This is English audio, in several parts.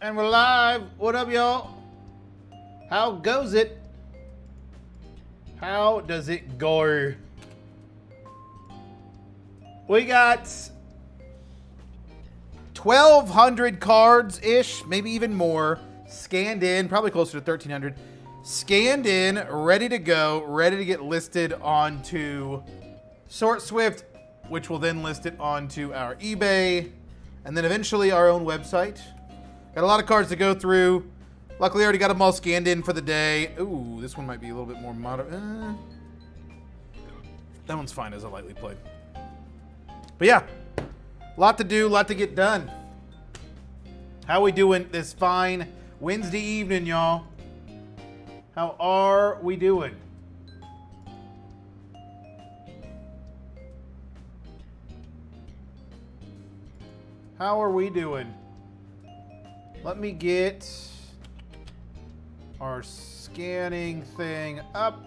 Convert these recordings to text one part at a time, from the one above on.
And we're live. What up, y'all? How goes it? How does it go? We got 1,200 cards-ish, maybe even more, scanned in, probably closer to 1,300. Scanned in, ready to go, ready to get listed onto SortSwift, which will then list it onto our eBay, and then eventually our own website. Got a lot of cards to go through. Luckily, I already got them all scanned in for the day. Ooh, this one might be a little bit more modern. That one's fine as a lightly played. But yeah, a lot to do, a lot to get done. How we doing this fine Wednesday evening, y'all? How are we doing? How are we doing? Let me get our scanning thing up.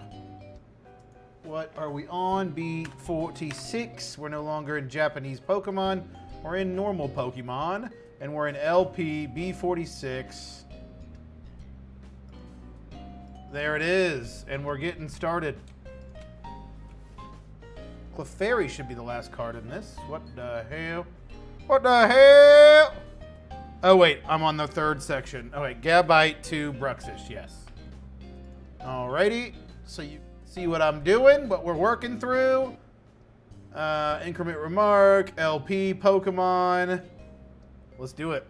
What are we on? B46. We're no longer in Japanese Pokemon. We're in normal Pokemon. And we're in LP B46. There it is. And we're getting started. Clefairy should be the last card in this. What the hell? What the hell? Oh, wait. I'm on the third section. Oh, wait. Gabite to Bruxish. Yes. Alrighty. So you see what I'm doing, what we're working through. Increment Remark, LP, Pokemon. Let's do it.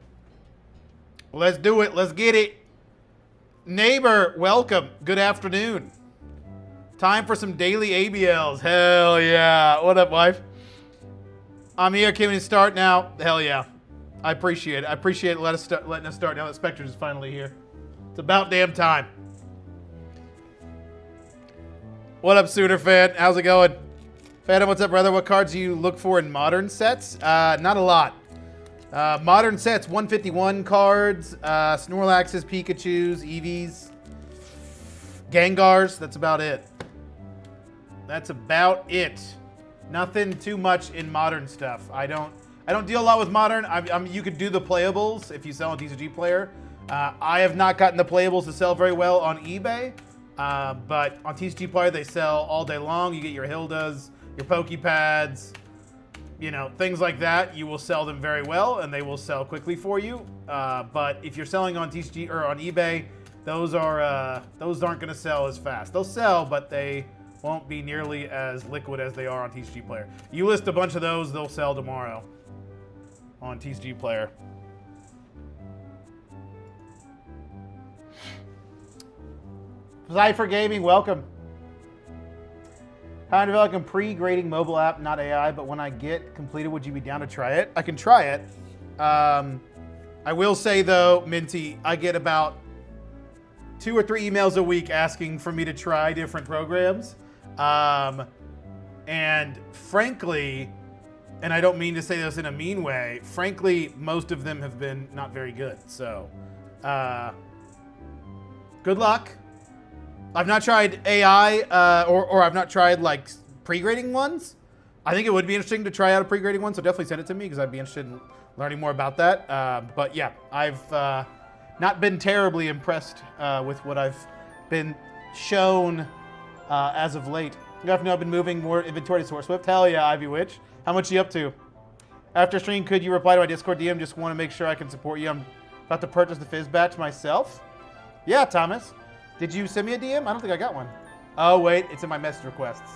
Let's do it. Let's get it. Neighbor, welcome. Good afternoon. Time for some daily ABLs. Hell yeah. What up, wife? I'm here. Can we start now? Hell yeah. I appreciate it. I appreciate letting us start now that Spectres is finally here. It's about damn time. What up, Sooner fan? How's it going? Phantom, what's up, brother? What cards do you look for in modern sets? Not a lot. Modern sets, 151 cards, Snorlaxes, Pikachus, Eevees, Gengars. That's about it. That's about it. Nothing too much in modern stuff. I don't deal a lot with modern. You could do the playables if you sell a TCG player. I have not gotten the playables to sell very well on eBay, but on TCG player they sell all day long. You get your Hildas, your Pokepads, you know, things like that. You will sell them very well, and they will sell quickly for you. But if you're selling on TCG or on eBay, those aren't going to sell as fast. They'll sell, but they won't be nearly as liquid as they are on TCG player. You list a bunch of those, they'll sell tomorrow on TCG player. Cypher Gaming, welcome. How I'm developing a pre-grading mobile app, not AI, but when I get completed, would you be down to try it? I can try it. I will say though, Minty, I get about 2 or 3 emails a week asking for me to try different programs. And frankly, and I don't mean to say this in a mean way, frankly, most of them have been not very good. So, good luck. I've not tried AI, or I've not tried like pre-grading ones. I think it would be interesting to try out a pre-grading one, so definitely send it to me because I'd be interested in learning more about that. But yeah, I've not been terribly impressed with what I've been shown as of late. Good afternoon, I've been moving more inventory to SortSwift. Hell yeah, Ivy Witch. How much are you up to? After stream, could you reply to my Discord DM? Just want to make sure I can support you. I'm about to purchase the Fizz batch myself. Yeah, Thomas. Did you send me a DM? I don't think I got one. Oh, wait. It's in my message requests.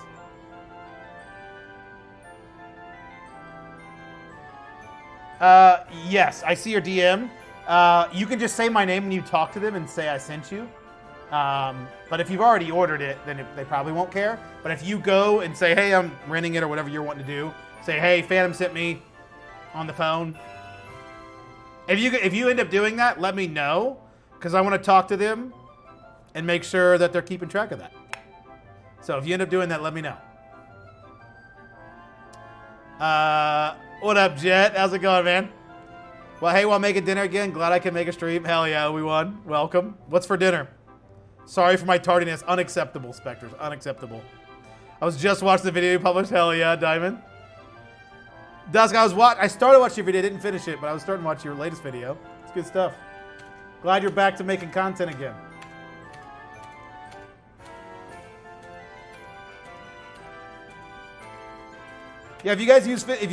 Yes, I see your DM. You can just say my name when you talk to them and say I sent you. But if you've already ordered it, then they probably won't care. But if you go and say, hey, I'm renting it or whatever you're wanting to do, say, hey, Phantom sent me on the phone. If you end up doing that, let me know because I want to talk to them and make sure that they're keeping track of that. So if you end up doing that, let me know. What up, Jet? How's it going, man? Well, hey, while making dinner again, glad I can make a stream. Hell yeah, Obi-Wan. Welcome. What's for dinner? Sorry for my tardiness. Unacceptable, Spectres. Unacceptable. I was just watching the video you published. Hell yeah, Diamond. Dusk, I started watching your video, didn't finish it, but I was starting to watch your latest video. It's good stuff. Glad you're back to making content again. Yeah, if you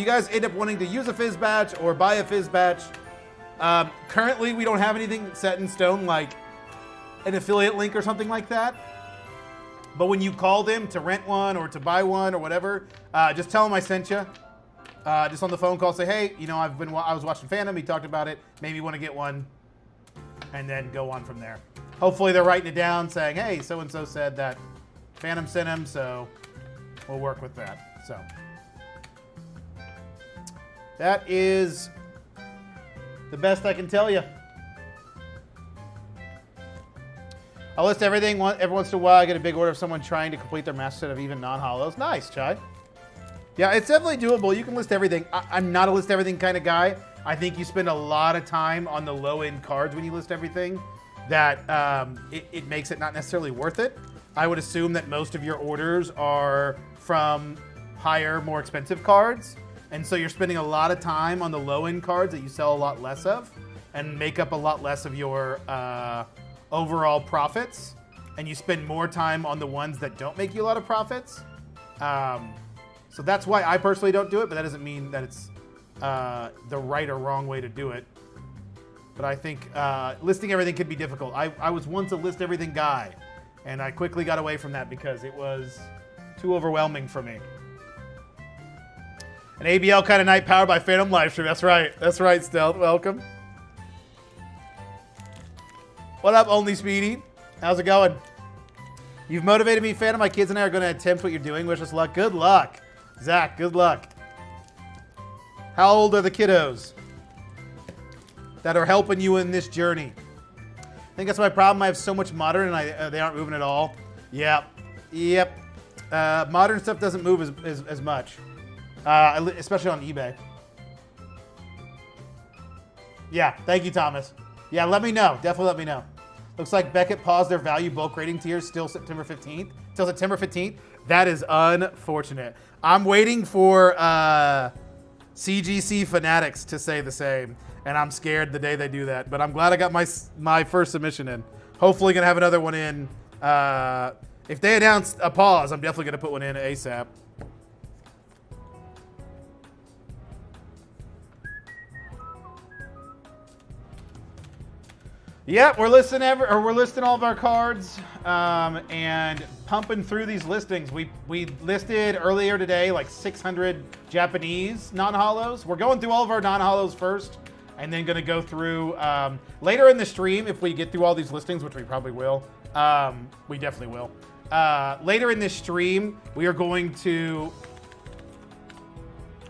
guys end up wanting to use a Fizz badge or buy a Fizz badge, currently we don't have anything set in stone like an affiliate link or something like that. But when you call them to rent one or to buy one or whatever, just tell them I sent you. Just on the phone call, say, hey, you know, I was watching Phantom. He talked about it. Maybe you want to get one, and then go on from there. Hopefully they're writing it down, saying, hey, so and so said that Phantom sent him, so we'll work with that. So that is the best I can tell you. I'll list everything every once in a while. I get a big order of someone trying to complete their master set of even non-hollows. Nice, Chai. Yeah, it's definitely doable. You can list everything. I'm not a list everything kind of guy. I think you spend a lot of time on the low-end cards when you list everything. That it makes it not necessarily worth it. I would assume that most of your orders are from higher, more expensive cards. And so you're spending a lot of time on the low-end cards that you sell a lot less of and make up a lot less of your overall profits, and you spend more time on the ones that don't make you a lot of profits. So that's why I personally don't do it, but that doesn't mean that it's the right or wrong way to do it. But I think listing everything could be difficult. I was once a list everything guy, and I quickly got away from that because it was too overwhelming for me. An ABL kind of night powered by Phantom Livestream. That's right. That's right, Stealth. Welcome. What up, Only Speedy? How's it going? You've motivated me, Phantom. My kids and I are going to attempt what you're doing. Wish us luck. Good luck. Zach, good luck. How old are the kiddos that are helping you in this journey? I think that's my problem. I have so much modern and they aren't moving at all. Yep. Modern stuff doesn't move as much, especially on eBay. Yeah, thank you, Thomas. Yeah, let me know. Definitely let me know. Looks like Beckett paused their value bulk rating tiers still September 15th. Till September 15th. That is unfortunate. I'm waiting for CGC Fanatics to say the same, and I'm scared the day they do that. But I'm glad I got my first submission in. Hopefully going to have another one in. If they announce a pause, I'm definitely going to put one in ASAP. Yep, we're listing all of our cards and pumping through these listings. We listed earlier today like 600 Japanese non-hollows. We're going through all of our non-hollows first, and then going to go through later in the stream if we get through all these listings, which we probably will. We definitely will. Later in this stream, we are going to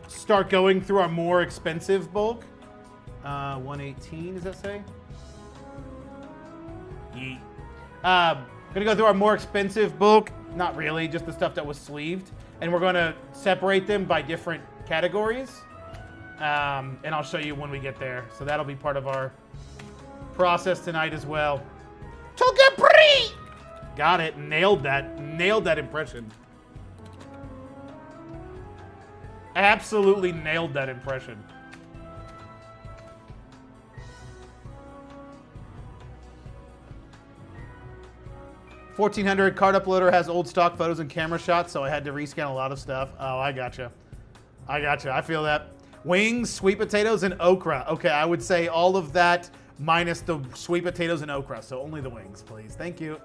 start going through our more expensive bulk. 118, does that say? Gonna go through our more expensive bulk. Not really, just the stuff that was sleeved. And we're gonna separate them by different categories. And I'll show you when we get there. So that'll be part of our process tonight as well. Tokapri! Got it, nailed that impression. Absolutely nailed that impression. $1,400 card uploader has old stock photos and camera shots, so I had to rescan a lot of stuff. Oh, I gotcha. I feel that. Wings, sweet potatoes, and okra. Okay, I would say all of that minus the sweet potatoes and okra, so only the wings, please. Thank you.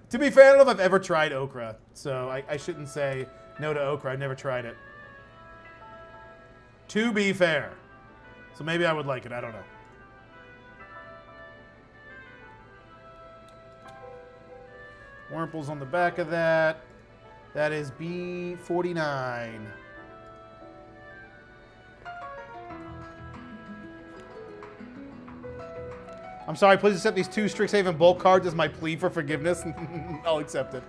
To be fair, I don't know if I've ever tried okra, so I shouldn't say no to okra. I've never tried it. To be fair. So maybe I would like it. I don't know. Wurmple's on the back of that. That is B49. I'm sorry, please accept these 2 Strixhaven bulk cards as my plea for forgiveness. I'll accept it.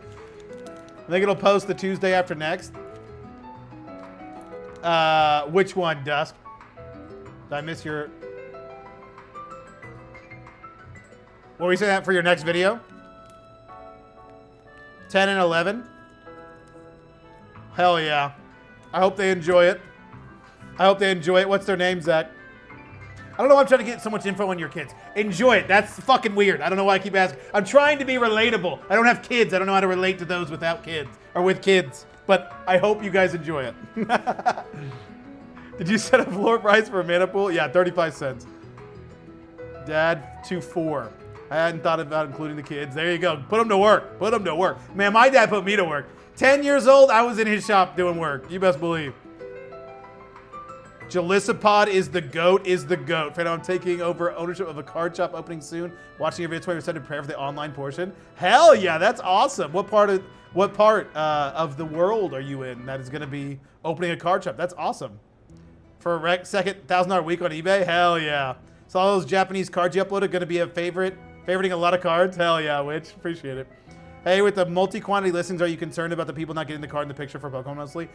I think it'll post the Tuesday after next. Which one, Dusk? Did I miss your... What were you saying that for your next video? 10 and 11? Hell yeah. I hope they enjoy it. What's their name, Zach? I don't know why I'm trying to get so much info on your kids. Enjoy it. That's fucking weird. I don't know why I keep asking. I'm trying to be relatable. I don't have kids. I don't know how to relate to those without kids or with kids. But I hope you guys enjoy it. Did you set a floor price for a mana pool? Yeah, 35 cents. Dad, 2.4. I hadn't thought about including the kids. There you go. Put them to work. Put them to work. Man, my dad put me to work. 10 years old, I was in his shop doing work. You best believe. Jalisapod is the GOAT, is the GOAT. Fan, I'm taking over ownership of a card shop opening soon. Watching your video 20% to prepare for the online portion. Hell yeah, that's awesome. What part of the world are you in that is going to be opening a card shop? That's awesome. For a second $1,000 week on eBay? Hell yeah. So all those Japanese cards you uploaded going to be a favoriting a lot of cards? Hell yeah, Witch. Appreciate it. Hey, with the multi-quantity listings, are you concerned about the people not getting the card in the picture for Pokemon mostly?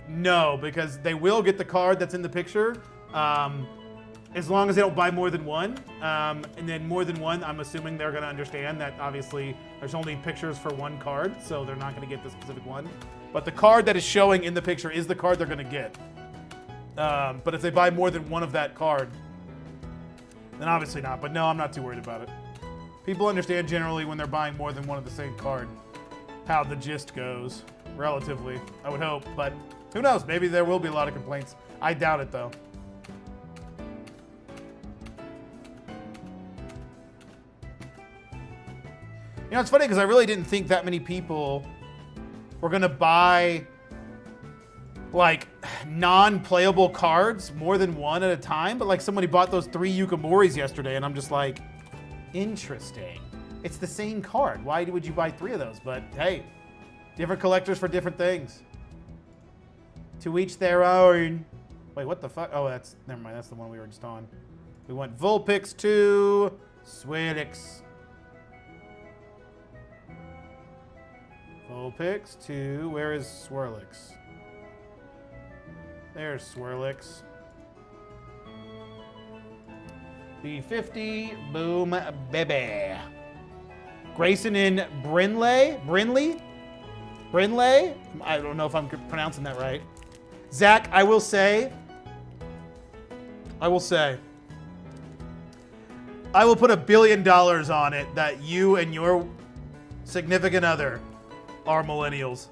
No, because they will get the card that's in the picture as long as they don't buy more than one. And then more than one, I'm assuming they're going to understand that obviously there's only pictures for one card, so they're not going to get the specific one. But the card that is showing in the picture is the card they're going to get. But if they buy more than one of that card, then obviously not. But no, I'm not too worried about it. People understand generally when they're buying more than one of the same card how the gist goes, relatively, I would hope. But who knows? Maybe there will be a lot of complaints. I doubt it, though. You know, it's funny because I really didn't think that many people were going to buy like non-playable cards more than one at a time. But like somebody bought those 3 Yukamoris yesterday, and I'm just like, interesting. It's the same card. Why would you buy 3 of those? But hey, different collectors for different things. To each their own. Wait, what the fuck? Oh, never mind. That's the one we were just on. We went Vulpix to Swirlix. Vulpix to, where is Swirlix? There's Swirlix. B50, boom, baby. Grayson in Brinley? I don't know if I'm pronouncing that right. Zach, I will say, I will put $1 billion on it that you and your significant other are millennials.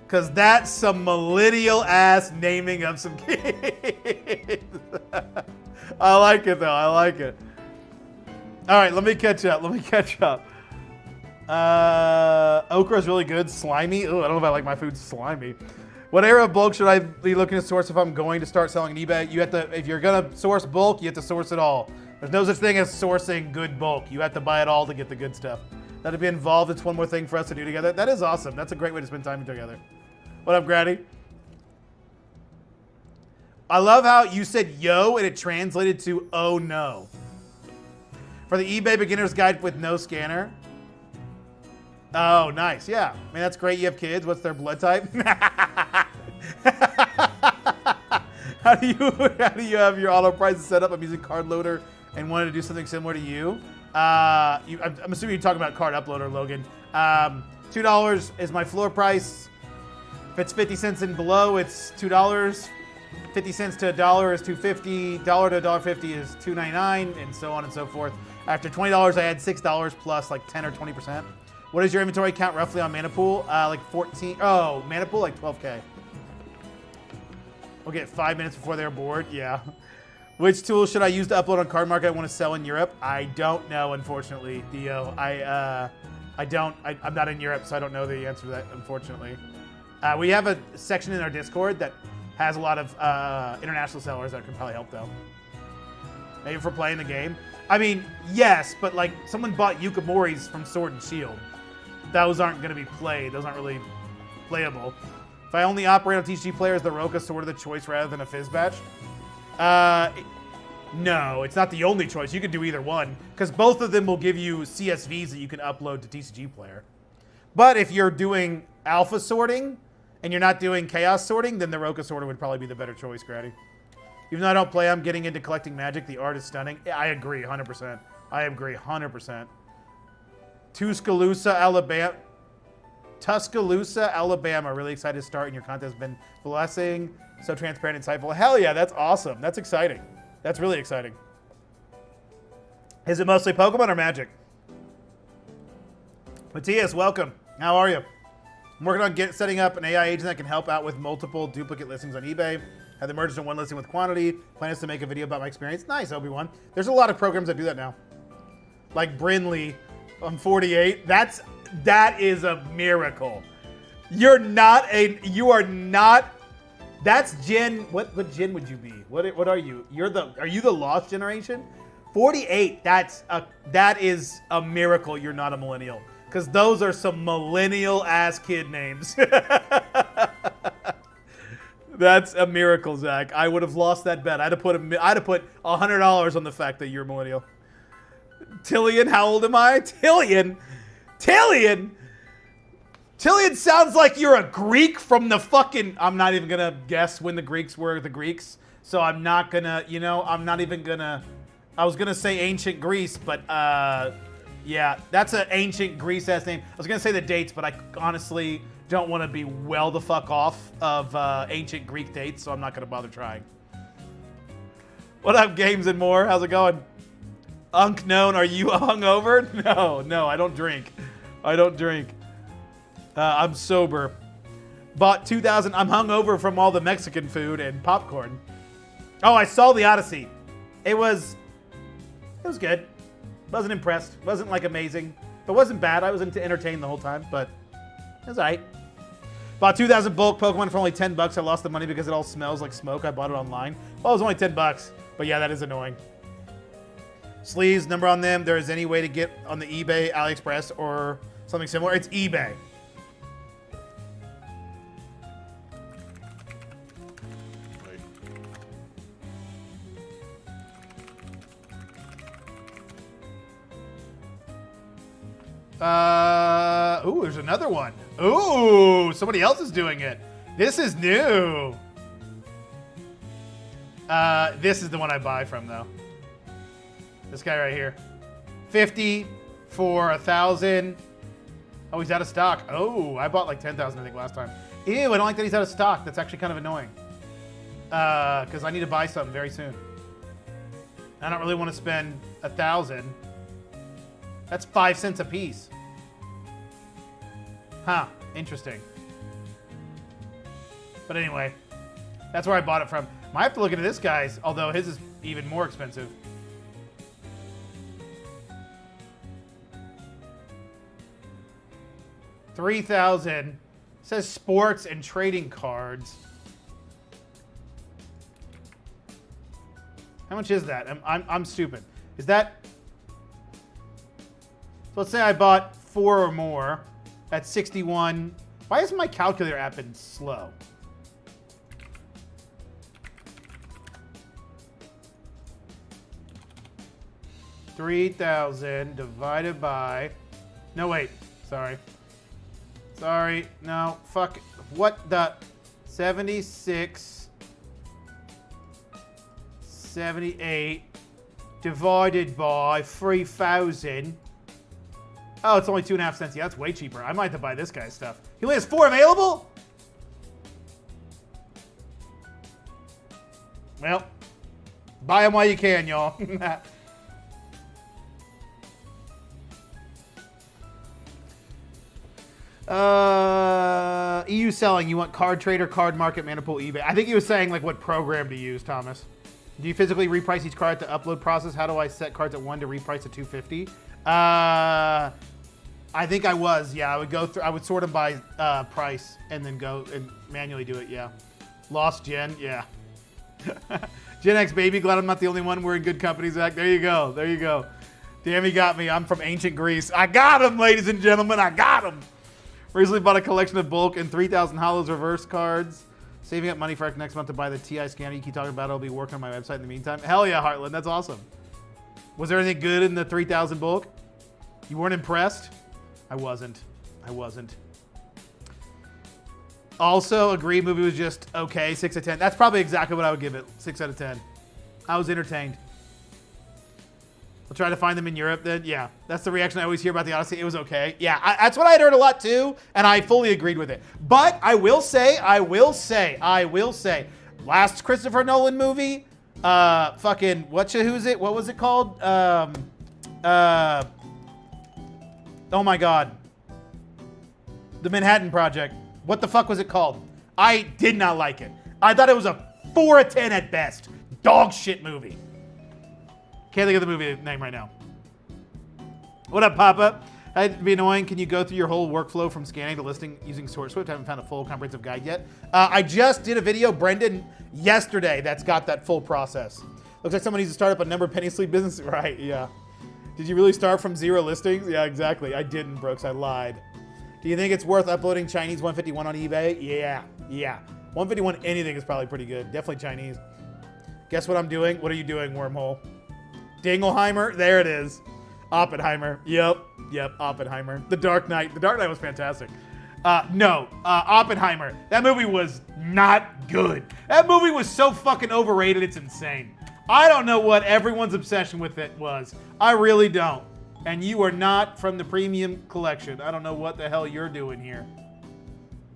Because that's some millennial ass naming of some kids. I like it, though. I like it. All right, let me catch up. Okra's really good. Slimy. Ooh, I don't know if I like my food slimy. What area of bulk should I be looking to source if I'm going to start selling on eBay? You have to, if you're going to source bulk, you have to source it all. There's no such thing as sourcing good bulk. You have to buy it all to get the good stuff. That'd be involved. It's one more thing for us to do together. That is awesome. That's a great way to spend time together. What up, Grady? I love how you said yo and it translated to oh no. For the eBay beginner's guide with no scanner. Oh, nice. Yeah. I mean, that's great. You have kids. What's their blood type? How do you have your auto prices set up? I'm using Card Loader and wanted to do something similar to you. I'm assuming you're talking about Card Uploader, Logan. $2 is my floor price. If it's 50 cents and below, it's $2. 50 cents to $1 is $2.50. $1 to $1.50 is $2.99, and so on and so forth. After $20, I add $6 plus like 10 or 20%. What is your inventory count roughly on Mana Pool? Like 14. Oh, Mana Pool, like 12K. We'll get 5 minutes before they're bored. Yeah. Which tool should I use to upload on Card Market I want to sell in Europe? I don't know, unfortunately, Dio. I'm not in Europe, so I don't know the answer to that, unfortunately. We have a section in our Discord that has a lot of international sellers that can probably help, though. Maybe for playing the game. I mean, yes, but like someone bought Yukamoris from Sword and Shield. Those aren't going to be played. Those aren't really playable. If I only operate on TCG players, the Roka sort of the choice rather than a Fizzbatch? No, it's not the only choice. You can do either one, because both of them will give you CSVs that you can upload to TCG Player. But if you're doing alpha sorting and you're not doing chaos sorting, then the Roka sorter would probably be the better choice, Grady. Even though I don't play, I'm getting into collecting Magic. The art is stunning. I agree, 100%. I agree, 100%. Tuscaloosa, Alabama. Really excited to start, and your content has been blessing. So transparent and insightful. Hell yeah, that's awesome. That's exciting. That's really exciting. Is it mostly Pokemon or Magic? Matthias, welcome. How are you? I'm working on setting up an AI agent that can help out with multiple duplicate listings on eBay. Have them merged in one listing with quantity. Plan is to make a video about my experience. Nice, Obi-Wan. There's a lot of programs that do that now. Like Brinley on 48. That is a miracle. You are not. That's Gen. What Gen would you be? What are you? Are you the lost generation? 48. That is a miracle. You're not a millennial, because those are some millennial ass kid names. That's a miracle, Zach. I would have lost that bet. I'd have put $100 on the fact that you're a millennial. Tillian, how old am I? Tillian sounds like you're a Greek from the fucking... I'm not even gonna guess when the Greeks were the Greeks, so I'm not gonna, I was gonna say ancient Greece, but yeah, that's an ancient Greece-ass name. I was gonna say the dates, but I honestly don't want to be well the fuck off of ancient Greek dates, so I'm not gonna bother trying. What up, Games and More? How's it going? Unknown, are you hungover? No, I don't drink. I'm sober. Bought 2,000. I'm hungover from all the Mexican food and popcorn. Oh, I saw the Odyssey. It was good. Wasn't impressed. Wasn't like amazing, but wasn't bad. I was entertained the whole time, but it was alright. Bought 2,000 bulk Pokemon for only $10. I lost the money because it all smells like smoke. I bought it online. Well, it was only $10, but yeah, that is annoying. Sleeves, number on them. There is any way to get on the eBay, AliExpress, or something similar. It's eBay. Ooh, there's another one. Ooh, somebody else is doing it. This is new. This is the one I buy from, though. This guy right here. 50 for 1,000. Oh, he's out of stock. Oh, I bought like 10,000, I think, last time. Ew, I don't like that he's out of stock. That's actually kind of annoying. Because I need to buy something very soon. I don't really want to spend 1,000. That's 5 cents a piece. Huh, interesting. But anyway, that's where I bought it from. Might have to look into this guy's, although his is even more expensive. $3,000. Says sports and trading cards. How much is that? I'm stupid. Is that... So let's say I bought 4 or more. That's 61. Why is my calculator app been slow? $3,000 divided by... No, wait. Sorry. No. Fuck. What the... 76... 78 divided by 3,000. Oh, it's only 2.5 cents. Yeah, that's way cheaper. I might have to buy this guy's stuff. He only has 4 available? Well, buy them while you can, y'all. EU selling. You want card trader, card market, mana pool, eBay. I think he was saying like what program to use, Thomas. Do you physically reprice each card at the upload process? How do I set cards at 1 to reprice at 250? I think I was. Yeah, I would go through. I would sort them by price and then go and manually do it. Yeah. Lost Gen. Yeah. Gen X baby. Glad I'm not the only one. We're in good company, Zach. There you go. There you go. Damn, he got me. I'm from ancient Greece. I got him, ladies and gentlemen. I got him. Recently bought a collection of bulk and 3,000 Hollows reverse cards. Saving up money for next month to buy the TI scanner you keep talking about. I'll be working on my website in the meantime. Hell yeah, Heartland. That's awesome. Was there anything good in the 3,000 bulk? You weren't impressed? I wasn't. Also, agree movie was just okay. 6 out of 10. That's probably exactly what I would give it. 6 out of 10. I was entertained. We'll try to find them in Europe then. Yeah, that's the reaction I always hear about the Odyssey. It was okay. Yeah, that's what I had heard a lot too, and I fully agreed with it. But I will say, last Christopher Nolan movie Fucking, who's it? What was it called? Oh my God. The Manhattan Project. What the fuck was it called? I did not like it. I thought it was a 4 out of 10 at best. Dog shit movie. Can't think of the movie name right now. What up, Papa? That'd be annoying. Can you go through your whole workflow from scanning to listing using SourceSwift? I haven't found a full comprehensive guide yet. I just did a video, Brendan, yesterday that's got that full process. Looks like someone needs to start up a number penny sleep business. Right, yeah. Did you really start from 0 listings? Yeah, exactly. I didn't, Brooks. I lied. Do you think it's worth uploading Chinese 151 on eBay? Yeah. 151 anything is probably pretty good. Definitely Chinese. Guess what I'm doing? What are you doing, Wormhole? Dingleheimer? There it is. Oppenheimer. Yep, Oppenheimer. The Dark Knight. The Dark Knight was fantastic. Oppenheimer. That movie was not good. That movie was so fucking overrated, it's insane. I don't know what everyone's obsession with it was. I really don't. And you are not from the premium collection. I don't know what the hell you're doing here.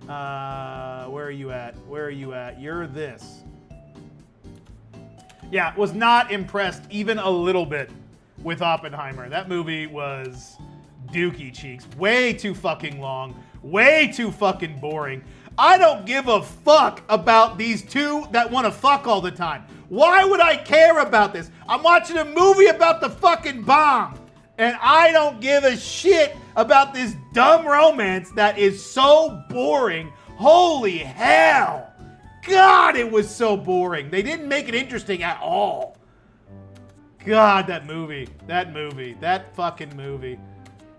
Where are you at? You're this. Yeah, was not impressed even a little bit with Oppenheimer. That movie was dookie cheeks. Way too fucking long. Way too fucking boring. I don't give a fuck about these two that want to fuck all the time. Why would I care about this? I'm watching a movie about the fucking bomb. And I don't give a shit about this dumb romance that is so boring. Holy hell. God, it was so boring. They didn't make it interesting at all. God, that fucking movie.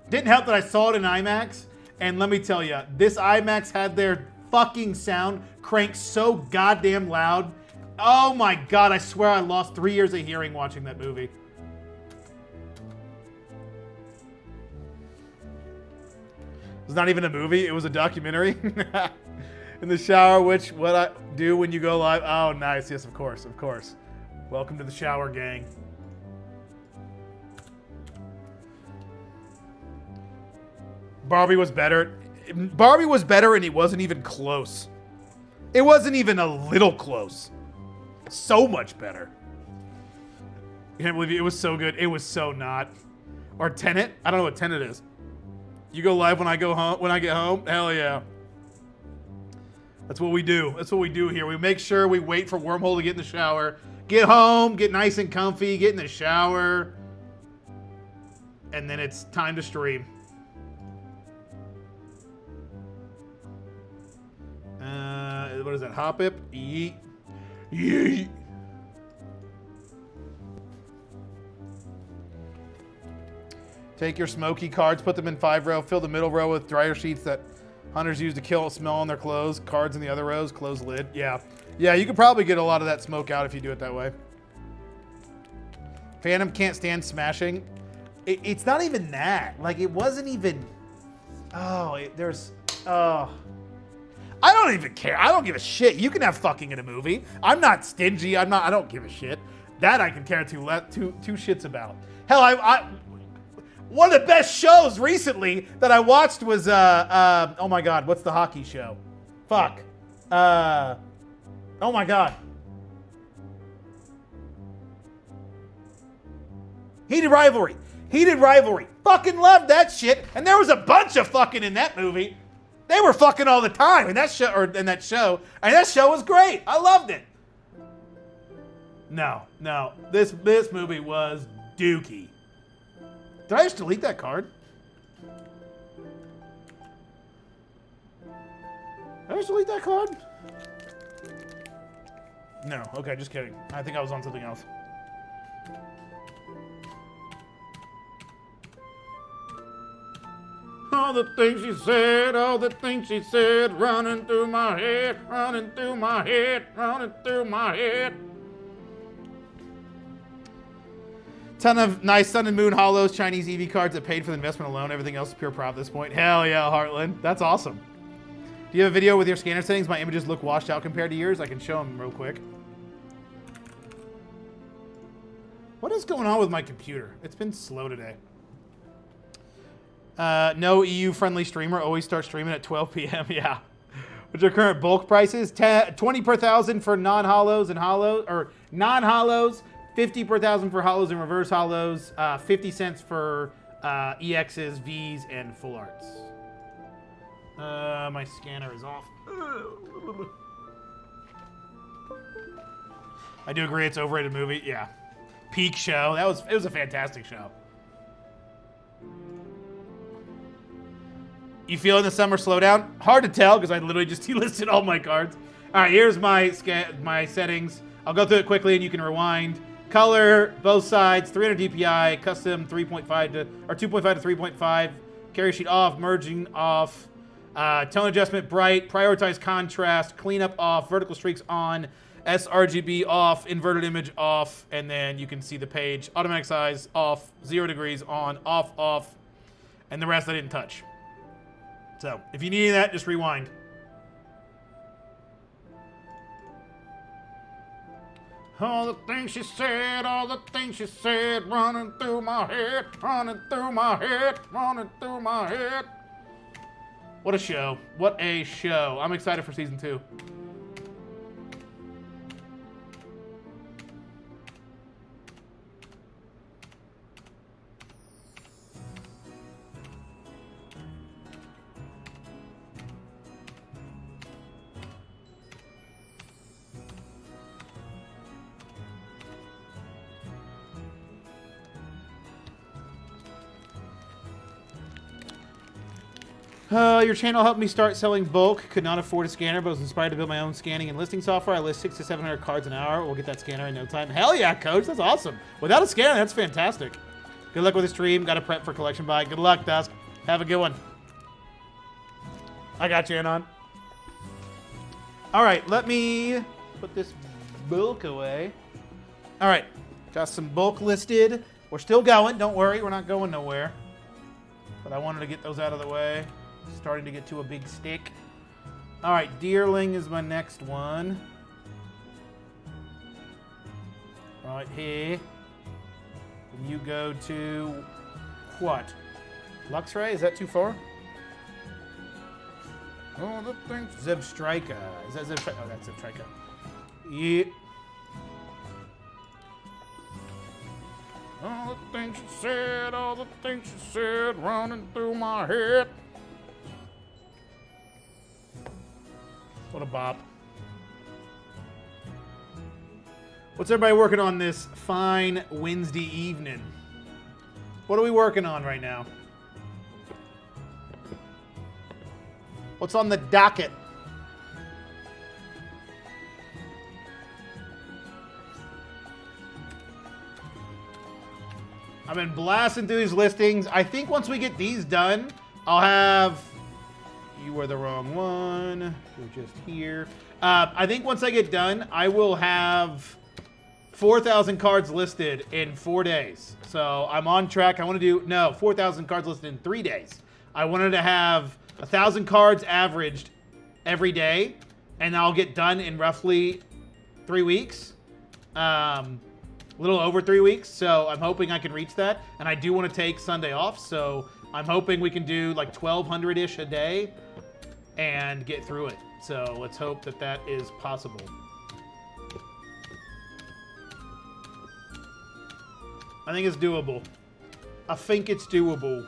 Didn't help that I saw it in IMAX. And let me tell you, this IMAX had their fucking sound cranked so goddamn loud. Oh my God, I swear I lost 3 years of hearing watching that movie. It was not even a movie, it was a documentary. In the shower, what I do when you go live. Oh, nice. Yes, of course. Welcome to the shower gang. Barbie was better. Barbie was better, and it wasn't even close. It wasn't even a little close. So much better. I can't believe it was so good. It was so not. Or Tenet. I don't know what Tenet is. You go live when I go home. When I get home. Hell yeah. That's what we do. That's what we do here. We make sure we wait for Wormhole to get in the shower. Get home. Get nice and comfy. Get in the shower. And then it's time to stream. What is that? Hop-Ip? Yeet. Yeet. Take your smoky cards, put them in 5 row, fill the middle row with dryer sheets that hunters use to kill smell on their clothes. Cards in the other rows, close lid. Yeah, you could probably get a lot of that smoke out if you do it that way. Phantom can't stand smashing. It's not even that. Like, it wasn't even... I don't even care. I don't give a shit. You can have fucking in a movie. I'm not stingy. I don't give a shit. That I can care two shits about. Hell, one of the best shows recently that I watched was oh my God, what's the hockey show? Fuck. Oh my God. Heated Rivalry. Fucking loved that shit. And there was a bunch of fucking in that movie. They were fucking all the time in that show, and that show was great. I loved it. No, this movie was dookie. Did I just delete that card? Did I just delete that card? No. Okay, just kidding. I think I was on something else. All the things she said, running through my head. Ton of nice Sun and Moon Hollows, Chinese EV cards that paid for the investment alone. Everything else is pure profit at this point. Hell yeah, Heartland. That's awesome. Do you have a video with your scanner settings? My images look washed out compared to yours. I can show them real quick. What is going on with my computer? It's been slow today. No EU-friendly streamer. Always start streaming at 12 p.m. Yeah. What's your current bulk prices? 20 per thousand for non-hollows and hollows, or Non-hollows, 50 per 1,000 for hollows and reverse hollows, 50 cents for EXs, Vs, and full arts. My scanner is off. I do agree it's an overrated movie. Yeah. Peak show. It was a fantastic show. You feeling the summer slowdown? Hard to tell because I literally just delisted all my cards. All right, here's my settings. I'll go through it quickly and you can rewind. Color, both sides, 300 DPI, custom 3.5 to or 2.5 to 3.5. Carry sheet off, merging off. Tone adjustment bright, prioritize contrast, cleanup off, vertical streaks on, sRGB off, inverted image off, and then you can see the page. Automatic size off, 0 degrees on, off, and the rest I didn't touch. So if you need that, just rewind. All the things she said, all the things she said, running through my head, running through my head, running through my head. What a show. What a show. I'm excited for season 2. Your channel helped me start selling bulk. Could not afford a scanner, but was inspired to build my own scanning and listing software. I list 600 to 700 cards an hour. We'll get that scanner in no time. Hell yeah, coach. That's awesome. Without a scanner, that's fantastic. Good luck with the stream. Got to prep for collection buy. Good luck, Dusk. Have a good one. I got you, Anon. All right, let me put this bulk away. All right, got some bulk listed. We're still going. Don't worry, we're not going nowhere. But I wanted to get those out of the way. Starting to get to a big stick. All right, Deerling is my next one. Right here. And you go to what? Luxray? Is that too far? Oh, the thing. Zebstrika. Is that Zebstrika? Oh, that's Zebstrika. Yeah. All the things she said, all the things she said, running through my head. What a bop. What's everybody working on this fine Wednesday evening? What are we working on right now? What's on the docket? I've been blasting through these listings. I think once we get these done, I'll have... You were the wrong one. You're just here. I think once I get done, I will have 4,000 cards listed in 4 days. So I'm on track. I want to do, no, 4,000 cards listed in 3 days. I wanted to have 1,000 cards averaged every day, and I'll get done in roughly 3 weeks. A little over 3 weeks. So I'm hoping I can reach that. And I do want to take Sunday off. So I'm hoping we can do like 1,200-ish a day and get through it. So let's hope that that is possible. I think it's doable. I think it's doable.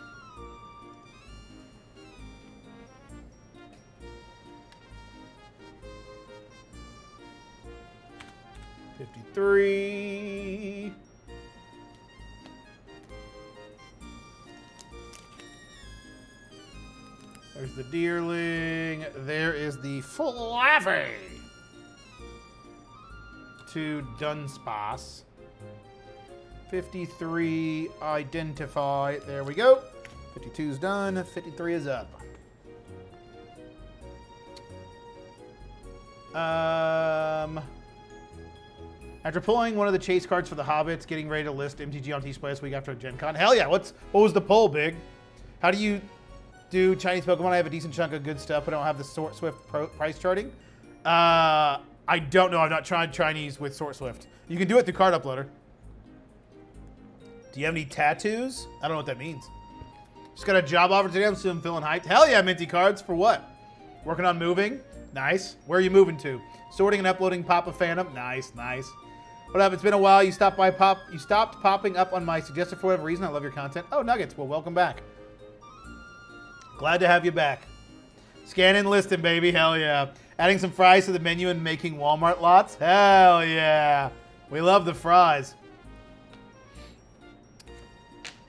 $53. There's the Deerling. There is the Flaffy. To Dunspace. 53, identify. There we go. 52's done. 53 is up. After pulling one of the chase cards for the Hobbits, getting ready to list MTG on T-Splay this week after Gen Con. Hell yeah, what was the poll, Big? How do you do Chinese Pokemon? I have a decent chunk of good stuff, but I don't have the Sort Swift price charting. I don't know. I've not tried Chinese with Sort Swift. You can do it through Card Uploader. Do you have any tattoos? I don't know what that means. Just got a job offer today. I'm still feeling hyped. Hell yeah, Minty Cards. For what? Working on moving. Nice. Where are you moving to? Sorting and uploading Papa Phantom. Nice, nice. What up? It's been a while. You stopped popping up on my suggested for whatever reason. I love your content. Oh, Nuggets. Well, welcome back. Glad to have you back. Scan and listing, baby. Hell yeah. Adding some fries to the menu and making Walmart lots. Hell yeah. We love the fries.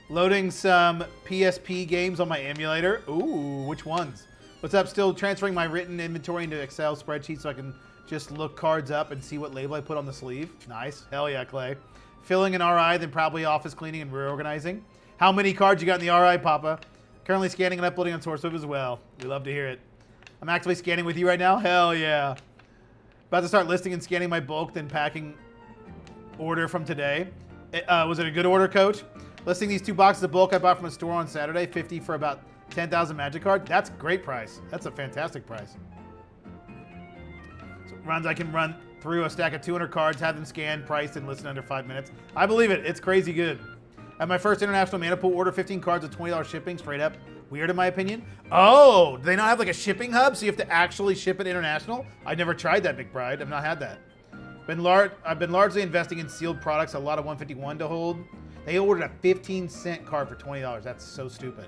Loading some PSP games on my emulator. Ooh, which ones? What's up? Still transferring my written inventory into Excel spreadsheet so I can just look cards up and see what label I put on the sleeve. Nice. Hell yeah, Clay. Filling an RI, then probably office cleaning and reorganizing. How many cards you got in the RI, Papa? Currently scanning and uploading on SourceWeb as well. We love to hear it. I'm actively scanning with you right now. Hell yeah. About to start listing and scanning my bulk, then packing order from today. Was it a good order, Coach? Listing these 2 boxes of bulk I bought from a store on Saturday, 50 for about 10,000 Magic cards. That's a great price. That's a fantastic price. So runs I can run through a stack of 200 cards, have them scanned, priced, and listed under 5 minutes. I believe it. It's crazy good. At my first international mana pool, order 15 cards with $20 shipping, straight up. Weird in my opinion. Oh, do they not have like a shipping hub so you have to actually ship it international? I've never tried that, Big Bride. I've not had that. I've been largely investing in sealed products, a lot of 151 to hold. They ordered a 15-cent card for $20. That's so stupid.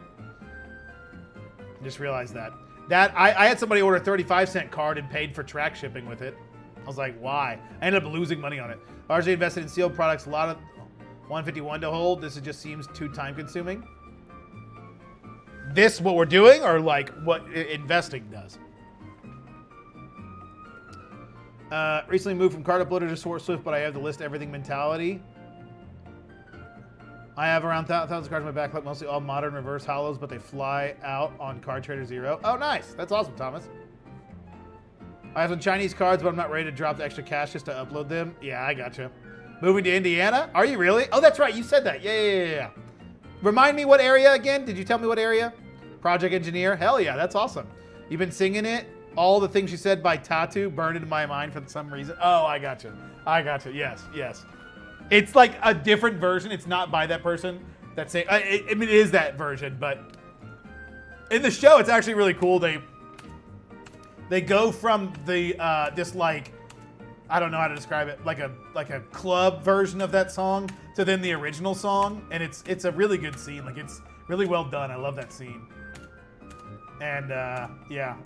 I just realized that. I had somebody order a 35-cent card and paid for track shipping with it. I was like, why? I ended up losing money on it. Largely invested in sealed products, a lot of 151 to hold. This just seems too time-consuming. This what we're doing, or like what investing does? Recently moved from card uploader to SourceSwift, but I have the list everything mentality. I have around 1,000 cards in my backlog, mostly all modern reverse hollows, but they fly out on Card Trader Zero. Oh, nice. That's awesome, Thomas. I have some Chinese cards, but I'm not ready to drop the extra cash just to upload them. Yeah, I gotcha. Moving to Indiana? Are you really? Oh, that's right. You said that. Yeah. Remind me what area again? Did you tell me what area? Project Engineer? Hell yeah, that's awesome. You've been singing it? All the things you said by Tatu burned into my mind for some reason. Oh, I gotcha. Yes. It's like a different version. It's not by that person. That's saying. I mean, it is that version, but in the show, it's actually really cool. They go from the this like, I don't know how to describe it, like a club version of that song to then the original song, and it's a really good scene. Like, it's really well done. I love that scene. And yeah,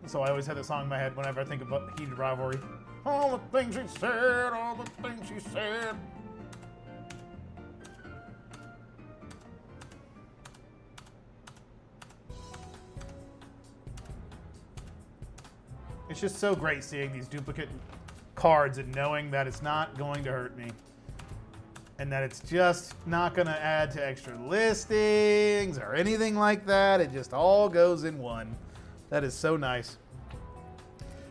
so I always have that song in my head whenever I think about Heated Rivalry. All the things she said, all the things she said. It's just so great seeing these duplicate cards and knowing that it's not going to hurt me. And that it's just not going to add to extra listings or anything like that. It just all goes in one. That is so nice.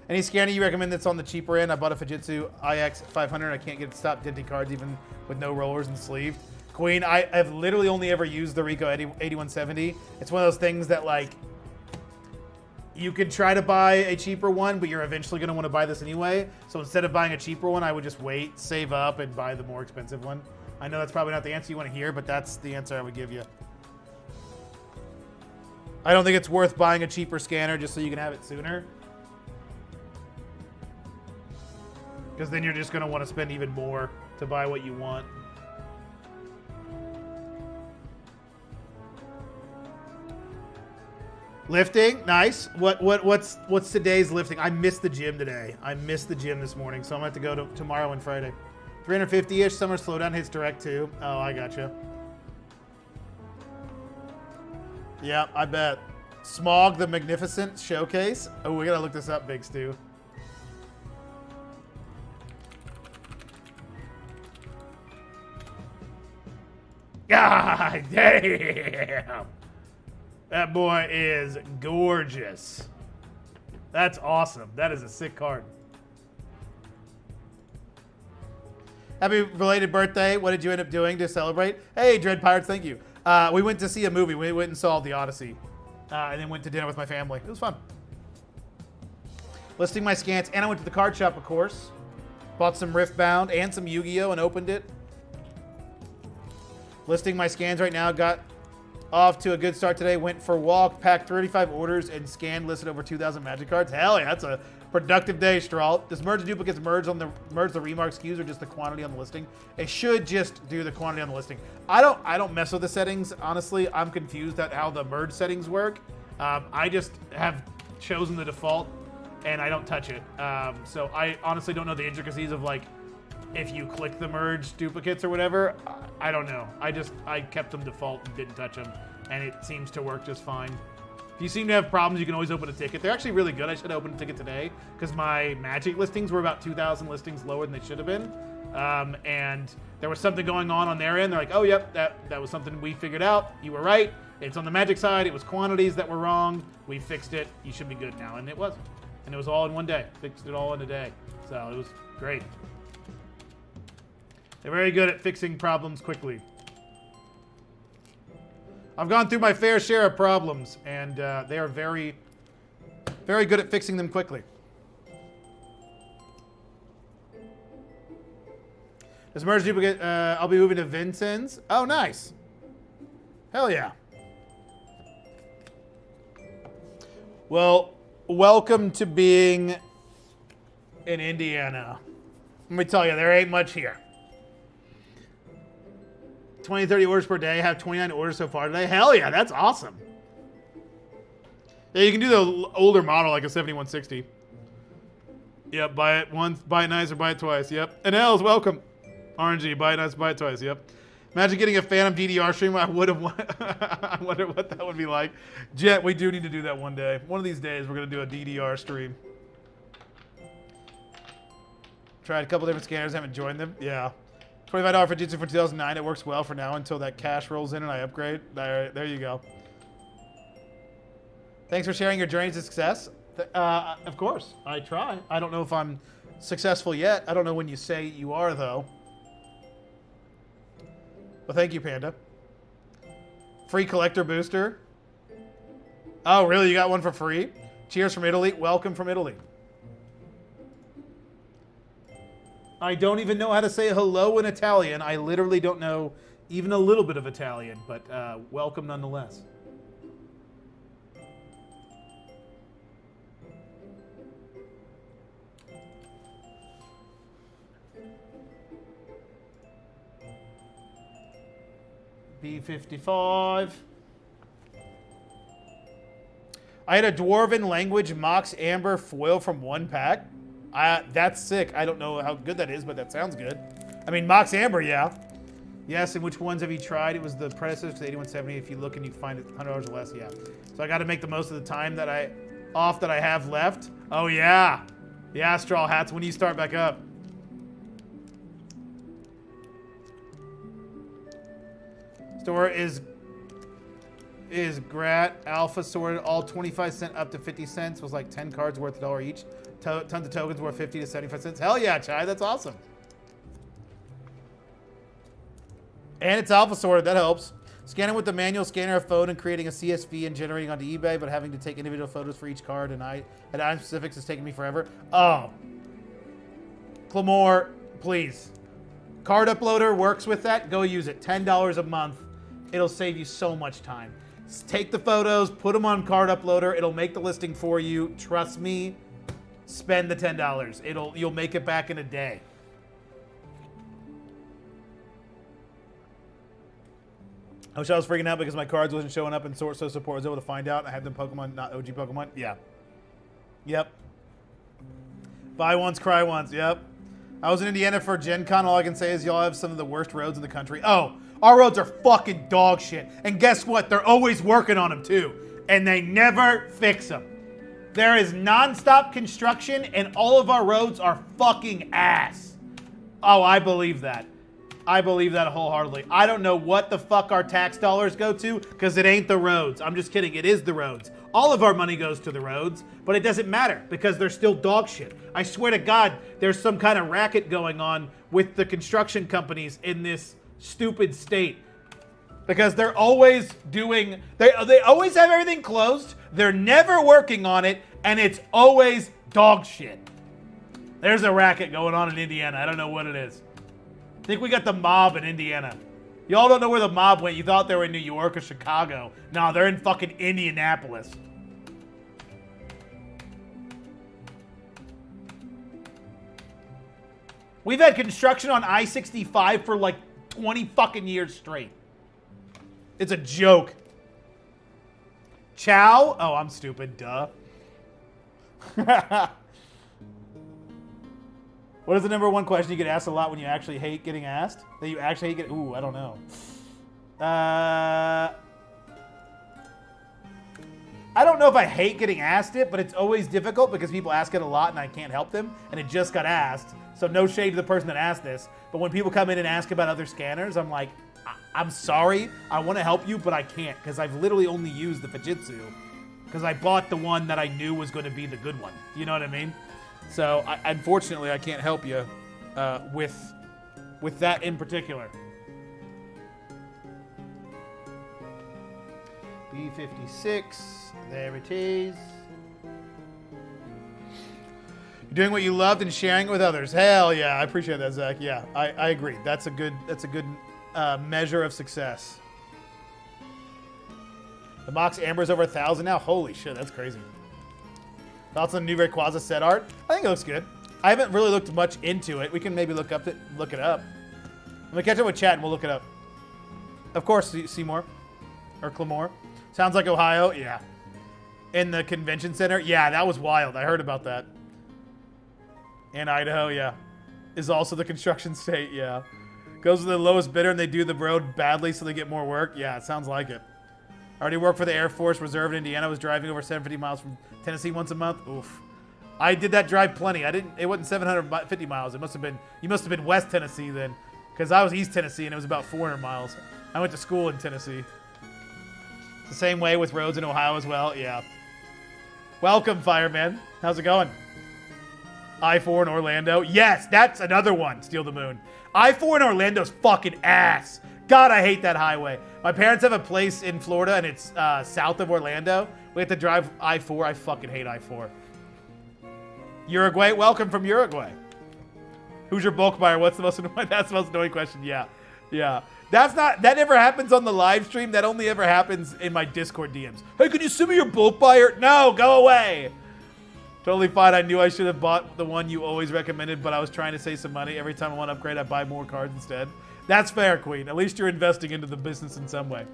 Any scanner you recommend that's on the cheaper end? I bought a Fujitsu IX 500. I can't get it to stop denting cards even with no rollers and sleeved. Queen, I have literally only ever used the Rico 8170. It's one of those things that, like, you could try to buy a cheaper one, but you're eventually going to want to buy this anyway. So instead of buying a cheaper one, I would just wait, save up, and buy the more expensive one. I know that's probably not the answer you want to hear, but that's the answer I would give you. I don't think it's worth buying a cheaper scanner just so you can have it sooner. Because then you're just going to want to spend even more to buy what you want. Lifting, nice. What's today's lifting? I missed the gym today. I missed the gym this morning, so I'm gonna have to go to tomorrow and Friday. 350-ish. Summer slowdown hits direct too. Oh, I gotcha. Yeah, I bet. Smog the Magnificent Showcase. Oh, we gotta look this up, Big Stu. God damn. That boy is gorgeous. That's awesome. That is a sick card. Happy belated birthday. What did you end up doing to celebrate? Hey, Dread Pirates, thank you. We went to see a movie. We went and saw The Odyssey. And then went to dinner with my family. It was fun. Listing my scans. And I went to the card shop, of course. Bought some Riftbound and some Yu-Gi-Oh! And opened it. Listing my scans right now. Got off to a good start today. Went for a walk, packed 35 orders, and scanned, listed over 2,000 Magic cards. Hell yeah, Productive day, Strahl. Does merge duplicates merge the remark SKUs or just the quantity on the listing? It should just do the quantity on the listing. I don't mess with the settings, honestly. I'm confused at how the merge settings work. I just have chosen the default and I don't touch it. So I honestly don't know the intricacies of like if you click the merge duplicates or whatever. I don't know. I kept them default and didn't touch them, and it seems to work just fine. If you seem to have problems, you can always open a ticket. They're actually really good. I should have opened a ticket today because my Magic listings were about 2,000 listings lower than they should have been. And there was something going on their end. They're like, oh, yep, that was something we figured out. You were right. It's on the Magic side. It was quantities that were wrong. We fixed it. You should be good now. And it was. And it was all in one day. Fixed it all in a day. So it was great. They're very good at fixing problems quickly. I've gone through my fair share of problems, and they are very, very good at fixing them quickly. This merge duplicate, I'll be moving to Vincennes. Oh, nice. Hell yeah. Well, welcome to being in Indiana. Let me tell you, there ain't much here. 20, 30 orders per day. Have 29 orders so far today. Hell yeah, that's awesome. Yeah, you can do the older model, like a 7160. Yep, buy it once, buy it nice, or buy it twice. Yep. And L's, welcome. RNG, buy it nice, buy it twice. Yep. Imagine getting a Phantom DDR stream. I would have. I wonder what that would be like. Jet, we do need to do that one day. One of these days, we're going to do a DDR stream. Tried a couple different scanners, haven't joined them. Yeah. $25 for Jitsu for 2009. It works well for now until that cash rolls in and I upgrade. All right, there you go. Thanks for sharing your journey to success. Of course, I try. I don't know if I'm successful yet. I don't know when you say you are, though. Well, thank you, Panda. Free collector booster. Oh, really? You got one for free? Cheers from Italy. Welcome from Italy. I don't even know how to say hello in Italian. I literally don't know even a little bit of Italian, but welcome nonetheless. B55. I had a Dwarven Language Mox Amber foil from one pack. That's sick. I don't know how good that is, but that sounds good. I mean, Mox Amber, yeah. Yes, and which ones have you tried? It was the predecessor to the 8170. If you look and you find it $100 or less, yeah. So I got to make the most of the time that I have left. Oh, yeah. Yeah, Straw Hats, when do you start back up? Store is Grat Alpha sorted all 25 cents up to 50 cents was like 10 cards worth $1 each. Tons of tokens worth 50 to 75 cents. Hell yeah, Chai, that's awesome. And it's alpha sorted, that helps. Scanning with the manual scanner of phone and creating a CSV and generating onto eBay, but having to take individual photos for each card and item specifics is taking me forever. Oh. Clamore, please. Card Uploader works with that. Go use it. $10 a month. It'll save you so much time. Take the photos, put them on Card Uploader. It'll make the listing for you. Trust me. Spend the $10. You'll make it back in a day. I wish I was freaking out because my cards wasn't showing up and Source So Support was able to find out. I had them Pokemon, not OG Pokemon. Yeah. Yep. Buy once, cry once. Yep. I was in Indiana for Gen Con. All I can say is y'all have some of the worst roads in the country. Oh, our roads are fucking dog shit. And guess what? They're always working on them too. And they never fix them. There is nonstop construction and all of our roads are fucking ass. Oh, I believe that. I believe that wholeheartedly. I don't know what the fuck our tax dollars go to because it ain't the roads. I'm just kidding. It is the roads. All of our money goes to the roads, but it doesn't matter because they're still dog shit. I swear to God, there's some kind of racket going on with the construction companies in this stupid state because they're always doing, they always have everything closed. They're never working on it, and it's always dog shit. There's a racket going on in Indiana. I don't know what it is. I think we got the mob in Indiana. Y'all don't know where the mob went. You thought they were in New York or Chicago. No, they're in fucking Indianapolis. We've had construction on I-65 for like 20 fucking years straight. It's a joke. Chow? Oh, I'm stupid. Duh. What is the number one question you get asked a lot when you actually hate getting asked? That you actually hate getting... Ooh, I don't know. I don't know if I hate getting asked it, but it's always difficult because people ask it a lot and I can't help them. And it just got asked. So no shade to the person that asked this. But when people come in and ask about other scanners, I'm like, I'm sorry. I want to help you, but I can't because I've literally only used the Fujitsu because I bought the one that I knew was going to be the good one. You know what I mean? So, unfortunately, I can't help you with that in particular. B56, there it is. You're doing what you loved and sharing it with others. Hell yeah, I appreciate that, Zach. Yeah, I agree. That's a good measure of success. The Mox Amber's over 1,000 now. Holy shit, that's crazy. Thoughts on the new Rayquaza set art? I think it looks good. I haven't really looked much into it. We can maybe look it up. Let me catch up with chat and we'll look it up. Of course, Seymour or Clamore. Sounds like Ohio. Yeah. In the convention center. Yeah, that was wild. I heard about that. And Idaho. Yeah. Is also the construction state. Yeah. Goes to the lowest bidder and they do the road badly so they get more work. Yeah, it sounds like it. I already worked for the Air Force Reserve in Indiana. I was driving over 750 miles from Tennessee once a month. Oof. I did that drive plenty. It wasn't 750 miles. You must have been West Tennessee then, because I was East Tennessee and it was about 400 miles. I went to school in Tennessee. It's the same way with roads in Ohio as well. Yeah. Welcome, Fireman. How's it going? I-4 in Orlando. Yes, that's another one. Steal the Moon. I-4 in Orlando's fucking ass. God, I hate that highway. My parents have a place in Florida, and it's south of Orlando. We have to drive I-4. I fucking hate I-4. Uruguay? Welcome from Uruguay. Who's your bulk buyer? What's the most annoying? That's the most annoying question. Yeah. Yeah. That never happens on the live stream. That only ever happens in my Discord DMs. Hey, can you send me your bulk buyer? No, go away. Totally fine. I knew I should have bought the one you always recommended, but I was trying to save some money. Every time I want to upgrade, I buy more cards instead. That's fair, Queen. At least you're investing into the business in some way.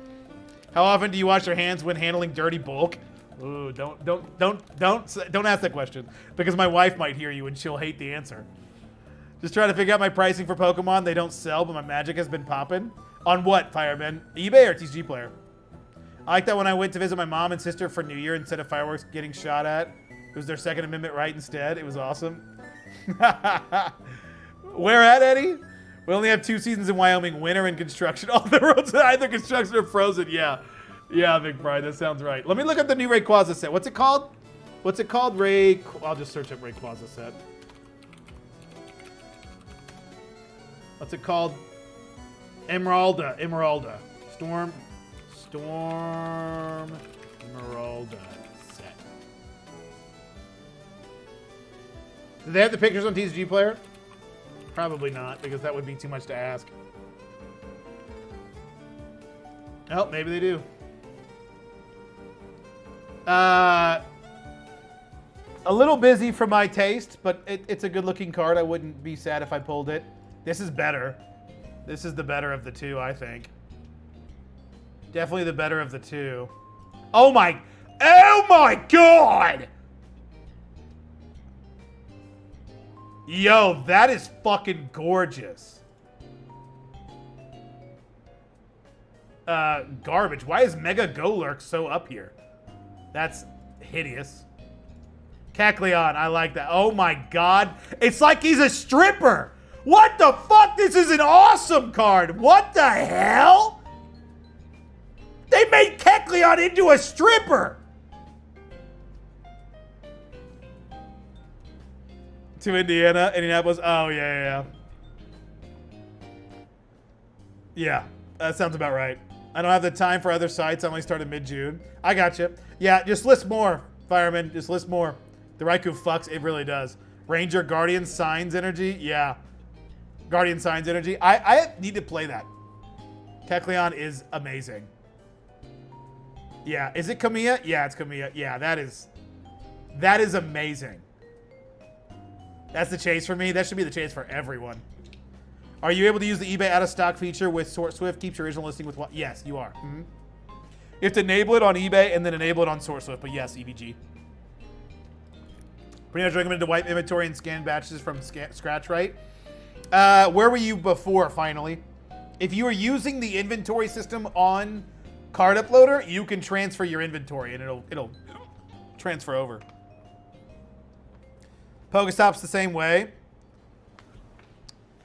How often do you wash your hands when handling dirty bulk? Ooh, don't ask that question because my wife might hear you and she'll hate the answer. Just trying to figure out my pricing for Pokemon. They don't sell, but my Magic has been popping. On what, Fireman? eBay or TCG Player? I like that when I went to visit my mom and sister for New Year, instead of fireworks getting shot at, it was their Second Amendment right instead. It was awesome. Where at, Eddie? We only have 2 seasons in Wyoming, winter and construction. All the roads are either construction or frozen. Yeah. Yeah, Big Pride, that sounds right. Let me look up the new Rayquaza set. What's it called? I'll just search up Rayquaza set. What's it called? Emeralda. Storm Emeralda set. Do they have the pictures on TCG Player? Probably not, because that would be too much to ask. Oh, maybe they do. A little busy for my taste, but it's a good-looking card. I wouldn't be sad if I pulled it. This is better. This is the better of the two, I think. Definitely the better of the two. Oh my God! Yo, that is fucking gorgeous. Garbage. Why is Mega Golurk so up here? That's hideous. Kecleon, I like that. Oh my God. It's like he's a stripper. What the fuck? This is an awesome card. What the hell? They made Kecleon into a stripper. To Indianapolis. Oh, yeah. Yeah, that sounds about right. I don't have the time for other sites. I only started mid-June. I gotcha. Yeah, just list more, Fireman. Just list more. The Raikou fucks. It really does. Ranger, Guardian, Signs Energy. Yeah. Guardian, Signs Energy. I need to play that. Kecleon is amazing. Yeah. Is it Kamiya? Yeah, it's Kamiya. Yeah, that is amazing. That's the chase for me. That should be the chase for everyone. Are you able to use the eBay out of stock feature with SourceSwift? Keeps your original listing with what? Yes, you are. Mm-hmm. You have to enable it on eBay and then enable it on SourceSwift. But yes, EVG. Pretty much recommended to wipe inventory and scan batches from scratch, right? Where were you before, finally? If you were using the inventory system on Card Uploader, you can transfer your inventory and it'll transfer over. Pokestop's the same way.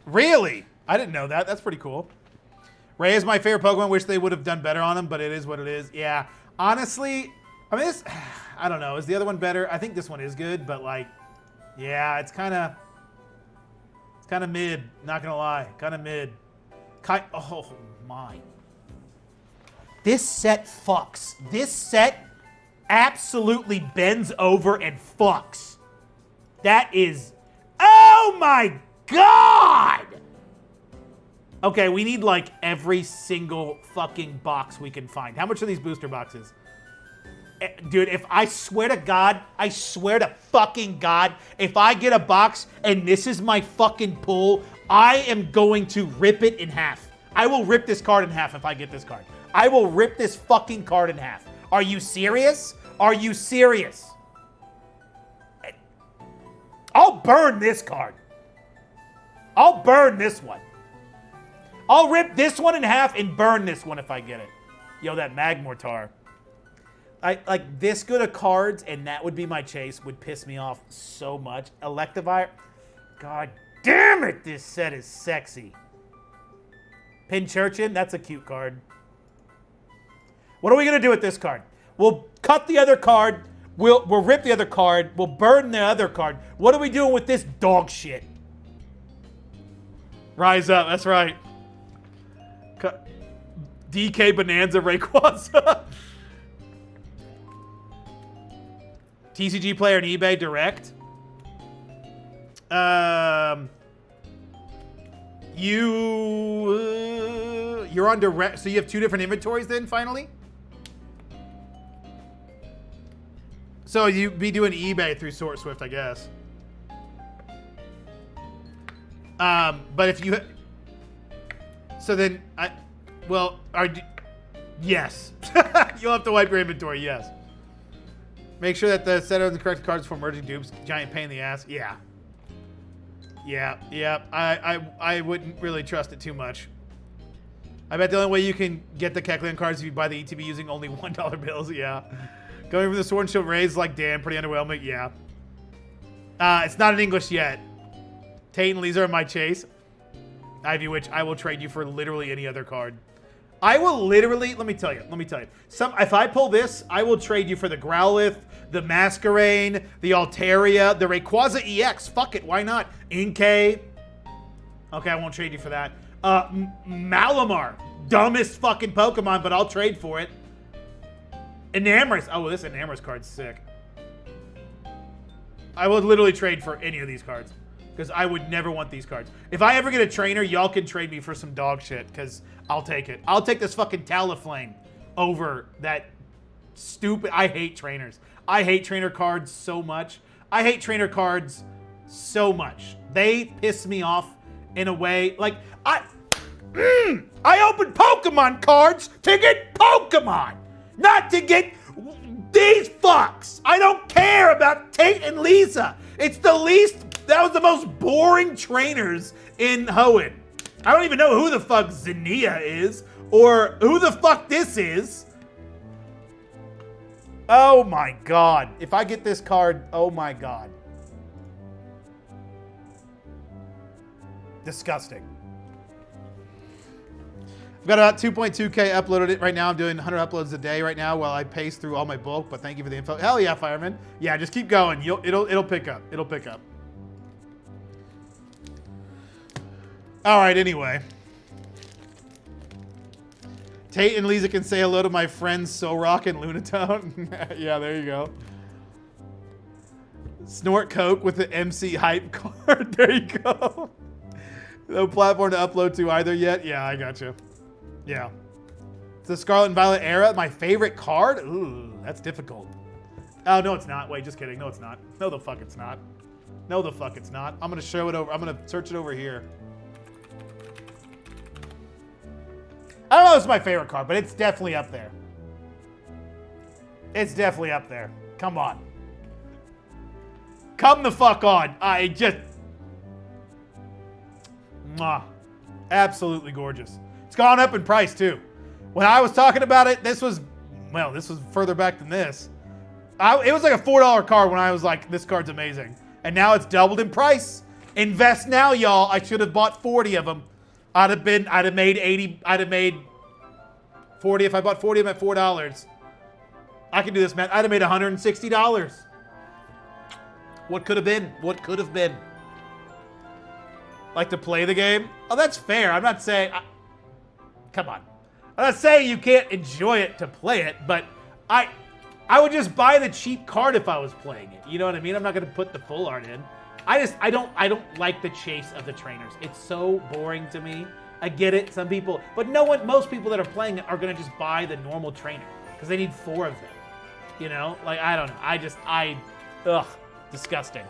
Really? I didn't know that. That's pretty cool. Ray is my favorite Pokemon. Wish they would have done better on him, but it is what it is. Yeah. Honestly, I mean, I don't know. Is the other one better? I think this one is good, but like, yeah, it's kind of mid. Not gonna lie, kind of mid. Oh my. This set fucks. This set absolutely bends over and fucks. That is, oh my God! Okay, we need like every single fucking box we can find. How much are these booster boxes? Dude, if I swear to God, I swear to fucking God, if I get a box and this is my fucking pull, I am going to rip it in half. I will rip this card in half if I get this card. I will rip this fucking card in half. Are you serious? Are you serious? I'll burn this card. I'll burn this one. I'll rip this one in half and burn this one if I get it. Yo, that Magmortar. Like this good of cards, and that would be my chase, would piss me off so much. Electivire. God damn it, this set is sexy. Pinchurchin, that's a cute card. What are we going to do with this card? We'll cut the other card. We'll rip the other card. We'll burn the other card. What are we doing with this dog shit? Rise up. That's right. DK Bonanza Rayquaza. TCG player and eBay direct. You're on direct, so you have two different inventories then, finally? So you'd be doing eBay through SourceSwift, I guess. But if you... So then, yes. You'll have to wipe your inventory, yes. Make sure that the set of the correct cards for merging dupes. Giant pain in the ass. Yeah. Yeah. I wouldn't really trust it too much. I bet the only way you can get the Kecleon cards is if you buy the ETB using only $1 bills. Yeah. Going from the Sword and Shield Rays like, damn, pretty underwhelming. Yeah. It's not in English yet. Tate and Lisa are my chase. Ivy Witch, I will trade you for literally any other card. I will literally, let me tell you. If I pull this, I will trade you for the Growlithe, the Masquerain, the Altaria, the Rayquaza EX. Fuck it, why not? Inkay. Okay, I won't trade you for that. Malamar. Dumbest fucking Pokemon, but I'll trade for it. Enamorous. Oh, this Enamorous card's sick. I would literally trade for any of these cards. Because I would never want these cards. If I ever get a trainer, y'all can trade me for some dog shit. Because I'll take it. I'll take this fucking Talaflame over that stupid... I hate trainers. I hate trainer cards so much. I hate trainer cards so much. They piss me off in a way... Like, I open Pokemon cards to get Pokemon! Not to get these fucks! I don't care about Tate and Lisa! It's the least... That was the most boring trainers in Hoenn. I don't even know who the fuck Zinnia is or who the fuck this is. Oh my God. If I get this card, oh my God. Disgusting. I've got about 2.2K uploaded right now. I'm doing 100 uploads a day right now while I pace through all my bulk, but thank you for the info. Hell yeah, Fireman. Yeah, just keep going. It'll pick up. It'll pick up. All right, anyway. Tate and Lisa can say hello to my friends Solrock and Lunatone. Yeah, there you go. Snort Coke with the MC Hype card. There you go. No platform to upload to either yet. Yeah, I got you. Yeah. It's the Scarlet and Violet era. My favorite card? Ooh, that's difficult. Oh, no, it's not. Wait, just kidding. No, it's not. No, the fuck it's not. No, the fuck it's not. I'm gonna show it over. I'm gonna search it over here. I don't know if it's my favorite card, but it's definitely up there. It's definitely up there. Come on. Come the fuck on. I just... Mwah. Absolutely gorgeous. It's gone up in price, too. When I was talking about it, this was further back than this. It was like a $4 card when I was like, this card's amazing. And now it's doubled in price. Invest now, y'all. I should have bought 40 of them. I'd have made 80, I'd have made 40. If I bought 40 of them at $4, I can do this, man. I'd have made $160. What could have been? What could have been? Like to play the game? Oh, that's fair. I'm not saying, come on. I'm not saying you can't enjoy it to play it, but I would just buy the cheap card if I was playing it. You know what I mean? I'm not going to put the full art in. I don't like the chase of the trainers. It's so boring to me. I get it, some people, but most people that are playing it are going to just buy the normal trainer because they need 4 of them. You know? Like, I don't know. Ugh, disgusting.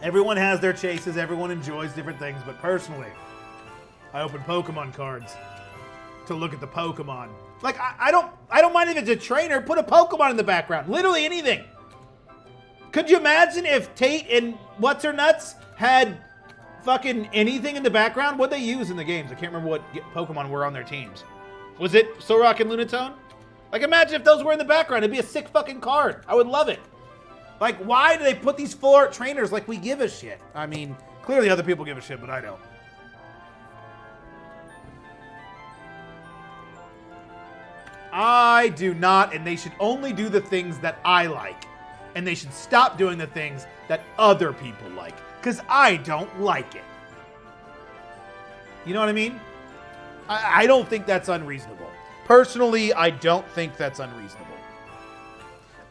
Everyone has their chases. Everyone enjoys different things, but personally, I open Pokemon cards to look at the Pokemon. Like, I don't mind if it's a trainer. Put a Pokemon in the background. Literally anything. Could you imagine if Tate and What's-Her-Nuts had fucking anything in the background? What'd they use in the games? I can't remember what Pokemon were on their teams. Was it Solrock and Lunatone? Like, imagine if those were in the background. It'd be a sick fucking card. I would love it. Like, why do they put these full art trainers like we give a shit? I mean, clearly other people give a shit, but I don't. I do not, and they should only do the things that I like. And they should stop doing the things that other people like. Because I don't like it. You know what I mean? I don't think that's unreasonable. Personally, I don't think that's unreasonable.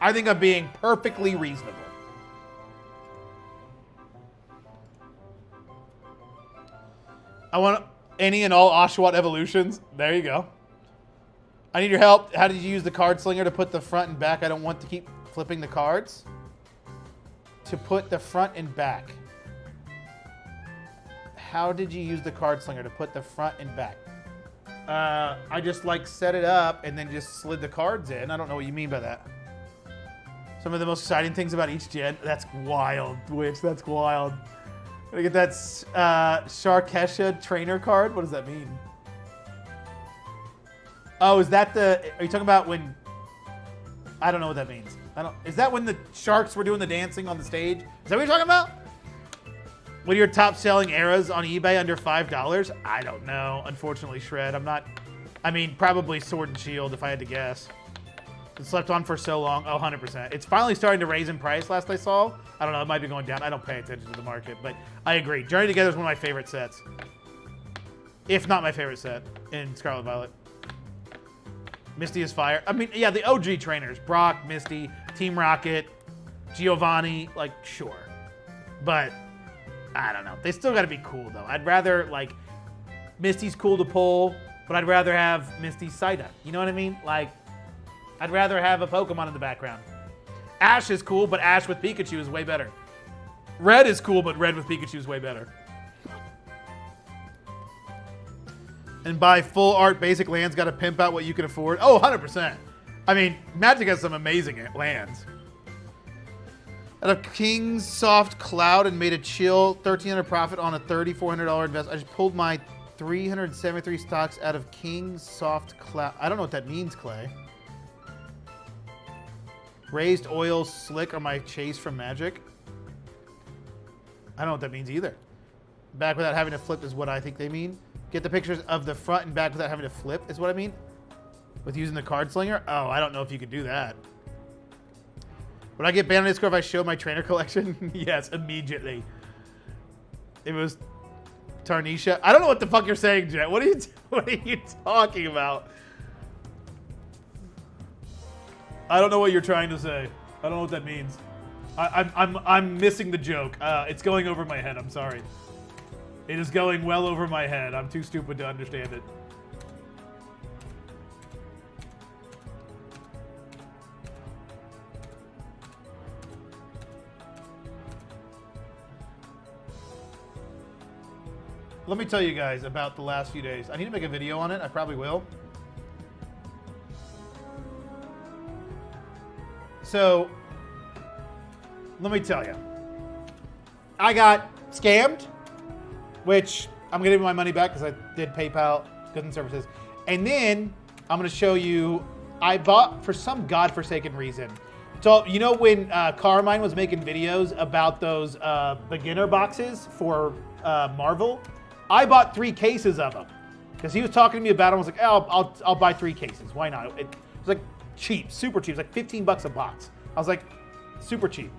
I think I'm being perfectly reasonable. I want any and all Oshawott evolutions. There you go. I need your help. How did you use the card slinger to put the front and back? I don't want to keep flipping the cards. To put the front and back. How did you use the card slinger to put the front and back? I just like set it up and then just slid the cards in. I don't know what you mean by that. Some of the most exciting things about each gen. That's wild, Twitch. That's wild. Gonna get that Sharkesha trainer card. What does that mean? Oh, is that the... Are you talking about when... I don't know what that means. Is that when the sharks were doing the dancing on the stage? Is that what you're talking about? What are your top selling eras on eBay under $5? I don't know. Unfortunately, Shred. I'm not... I mean, probably Sword and Shield if I had to guess. It slept on for so long. Oh, 100%. It's finally starting to raise in price last I saw. I don't know. It might be going down. I don't pay attention to the market, but I agree. Journey Together is one of my favorite sets. If not my favorite set in Scarlet Violet. Misty is fire. I mean, yeah, the OG trainers. Brock, Misty, Team Rocket, Giovanni. Like, sure. But, I don't know. They still got to be cool, though. I'd rather, like, Misty's cool to pull, but I'd rather have Misty's Psyduck. You know what I mean? Like, I'd rather have a Pokemon in the background. Ash is cool, but Ash with Pikachu is way better. Red is cool, but Red with Pikachu is way better. And buy full art basic lands, got to pimp out what you can afford. Oh, 100%. I mean, Magic has some amazing lands. Out of King's Soft Cloud and made a chill $1,300 profit on a $3,400 investment. I just pulled my 373 stocks out of King's Soft Cloud. I don't know what that means, Clay. Raised oil slick are my chase from Magic. I don't know what that means either. Back without having to flip is what I think they mean. Get the pictures of the front and back without having to flip is what I mean. With using the card slinger? Oh, I don't know if you could do that. Would I get banned on Discord if I show my trainer collection? Yes, immediately. It was Tarnisha. I don't know what the fuck you're saying, Jet. What are you talking about? I don't know what you're trying to say. I don't know what that means. I'm missing the joke. It's going over my head. I'm sorry. It is going well over my head. I'm too stupid to understand it. let me tell you guys about the last few days. I need to make a video on it. I probably will. So, let me tell you. I got scammed, which I'm going to give my money back because I did PayPal, goods and services. And then I'm going to show you, I bought, for some godforsaken reason. So, you know when Carmine was making videos about those beginner boxes for Marvel? I bought 3 cases of them because he was talking to me about them. I was like, oh, I'll buy 3 cases. Why not? It was like cheap, super cheap. It was like $15 a box. I was like, super cheap.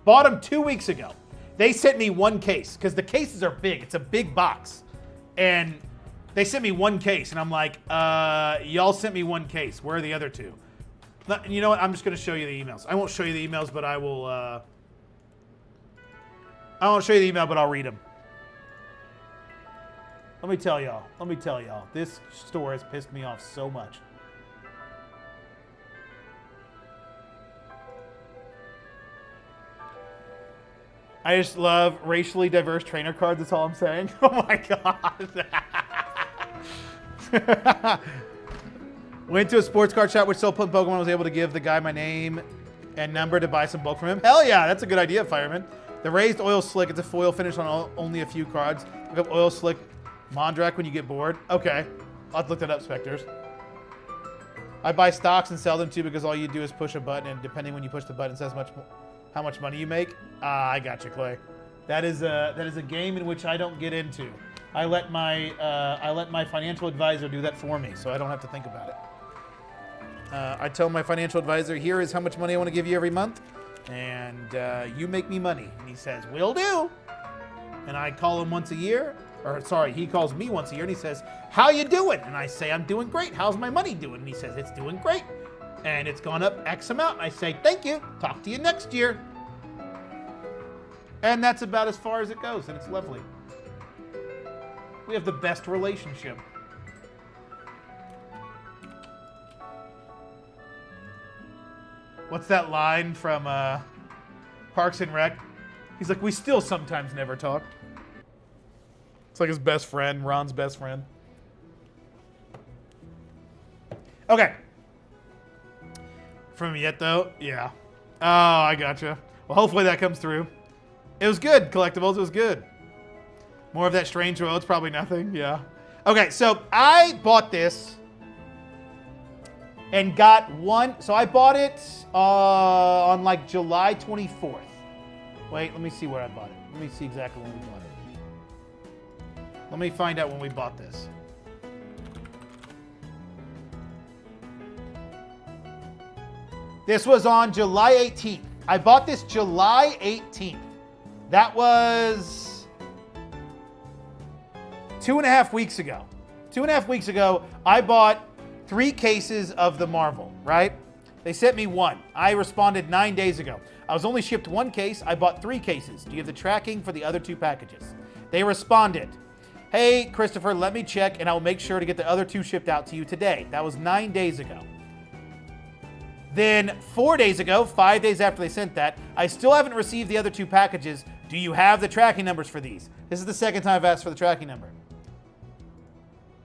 Bought them 2 weeks ago. They sent me 1 case because the cases are big. It's a big box. And they sent me 1 case. And I'm like, y'all sent me 1 case. Where are the other 2? You know what? I'm just going to show you the emails. I won't show you the emails, but I will. I won't show you the email, but I'll read them. Let me tell y'all. This store has pissed me off so much. I just love racially diverse trainer cards. That's all I'm saying. Oh my god. Went to a sports card shop which sold Pokemon. Was able to give the guy my name and number to buy some bulk from him. Hell yeah, that's a good idea, Fireman. The raised oil slick. It's a foil finish on only a few cards. Look up oil slick Mondrak when you get bored. Okay, I'll have to look that up, Spectres. I buy stocks and sell them too because all you do is push a button, and depending when you push the button, it says how much money you make. I got you, Clay. That is a game in which I don't get into. I let my financial advisor do that for me, so I don't have to think about it. I tell my financial advisor, here is how much money I want to give you every month, and you make me money. And he says, will do. And I call him once a year, or sorry, he calls me once a year, and he says, how you doing? And I say, I'm doing great. How's my money doing? And he says, it's doing great. And it's gone up X amount. And I say, thank you. Talk to you next year. And that's about as far as it goes, and it's lovely. We have the best relationship. What's that line from Parks and Rec? He's like, we still sometimes never talk. It's like his best friend, Ron's best friend. Okay. From yet though? Yeah. Oh, I gotcha. Well, hopefully that comes through. It was good, collectibles. It was good. More of that strange road. It's probably nothing. Yeah. Okay, so I bought this and got one. So I bought it on like July 24th. Wait, let me see where I bought it. Let me see exactly when we bought it. Let me find out when we bought this. This was on July 18th. I bought this July 18th. That was 2.5 weeks ago. 2.5 weeks ago, I bought 3 cases of the Marvel, right? They sent me 1. I responded 9 days ago. I was only shipped 1 case. I bought 3 cases. Do you have the tracking for the other 2 packages? They responded, hey, Christopher, let me check, and I'll make sure to get the other 2 shipped out to you today. That was 9 days ago. Then 4 days ago, 5 days after they sent that, I still haven't received the other 2 packages. Do you have the tracking numbers for these? This is the second time I've asked for the tracking number.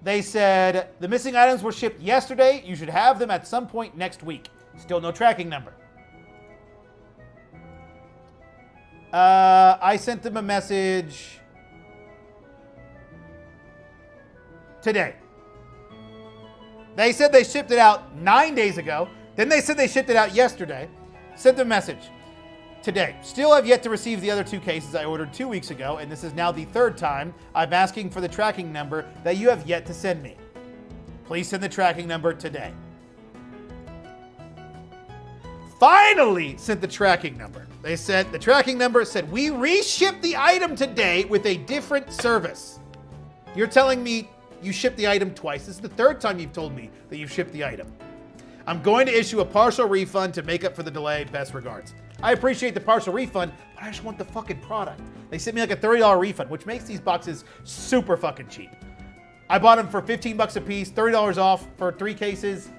They said, the missing items were shipped yesterday. You should have them at some point next week. Still no tracking number. I sent them a message today. They said they shipped it out 9 days ago. Then they said they shipped it out yesterday. Sent them a message today. Still have yet to receive the other 2 cases I ordered 2 weeks ago, and this is now the 3rd time I'm asking for the tracking number that you have yet to send me. Please send the tracking number today. Finally sent the tracking number. They said, the tracking number said, we reshipped the item today with a different service. You're telling me you shipped the item twice. This is the 3rd time you've told me that you've shipped the item. I'm going to issue a partial refund to make up for the delay. Best regards. I appreciate the partial refund, but I just want the fucking product. They sent me like a $30 refund, which makes these boxes super fucking cheap. I bought them for $15 a piece, $30 off for 3 cases,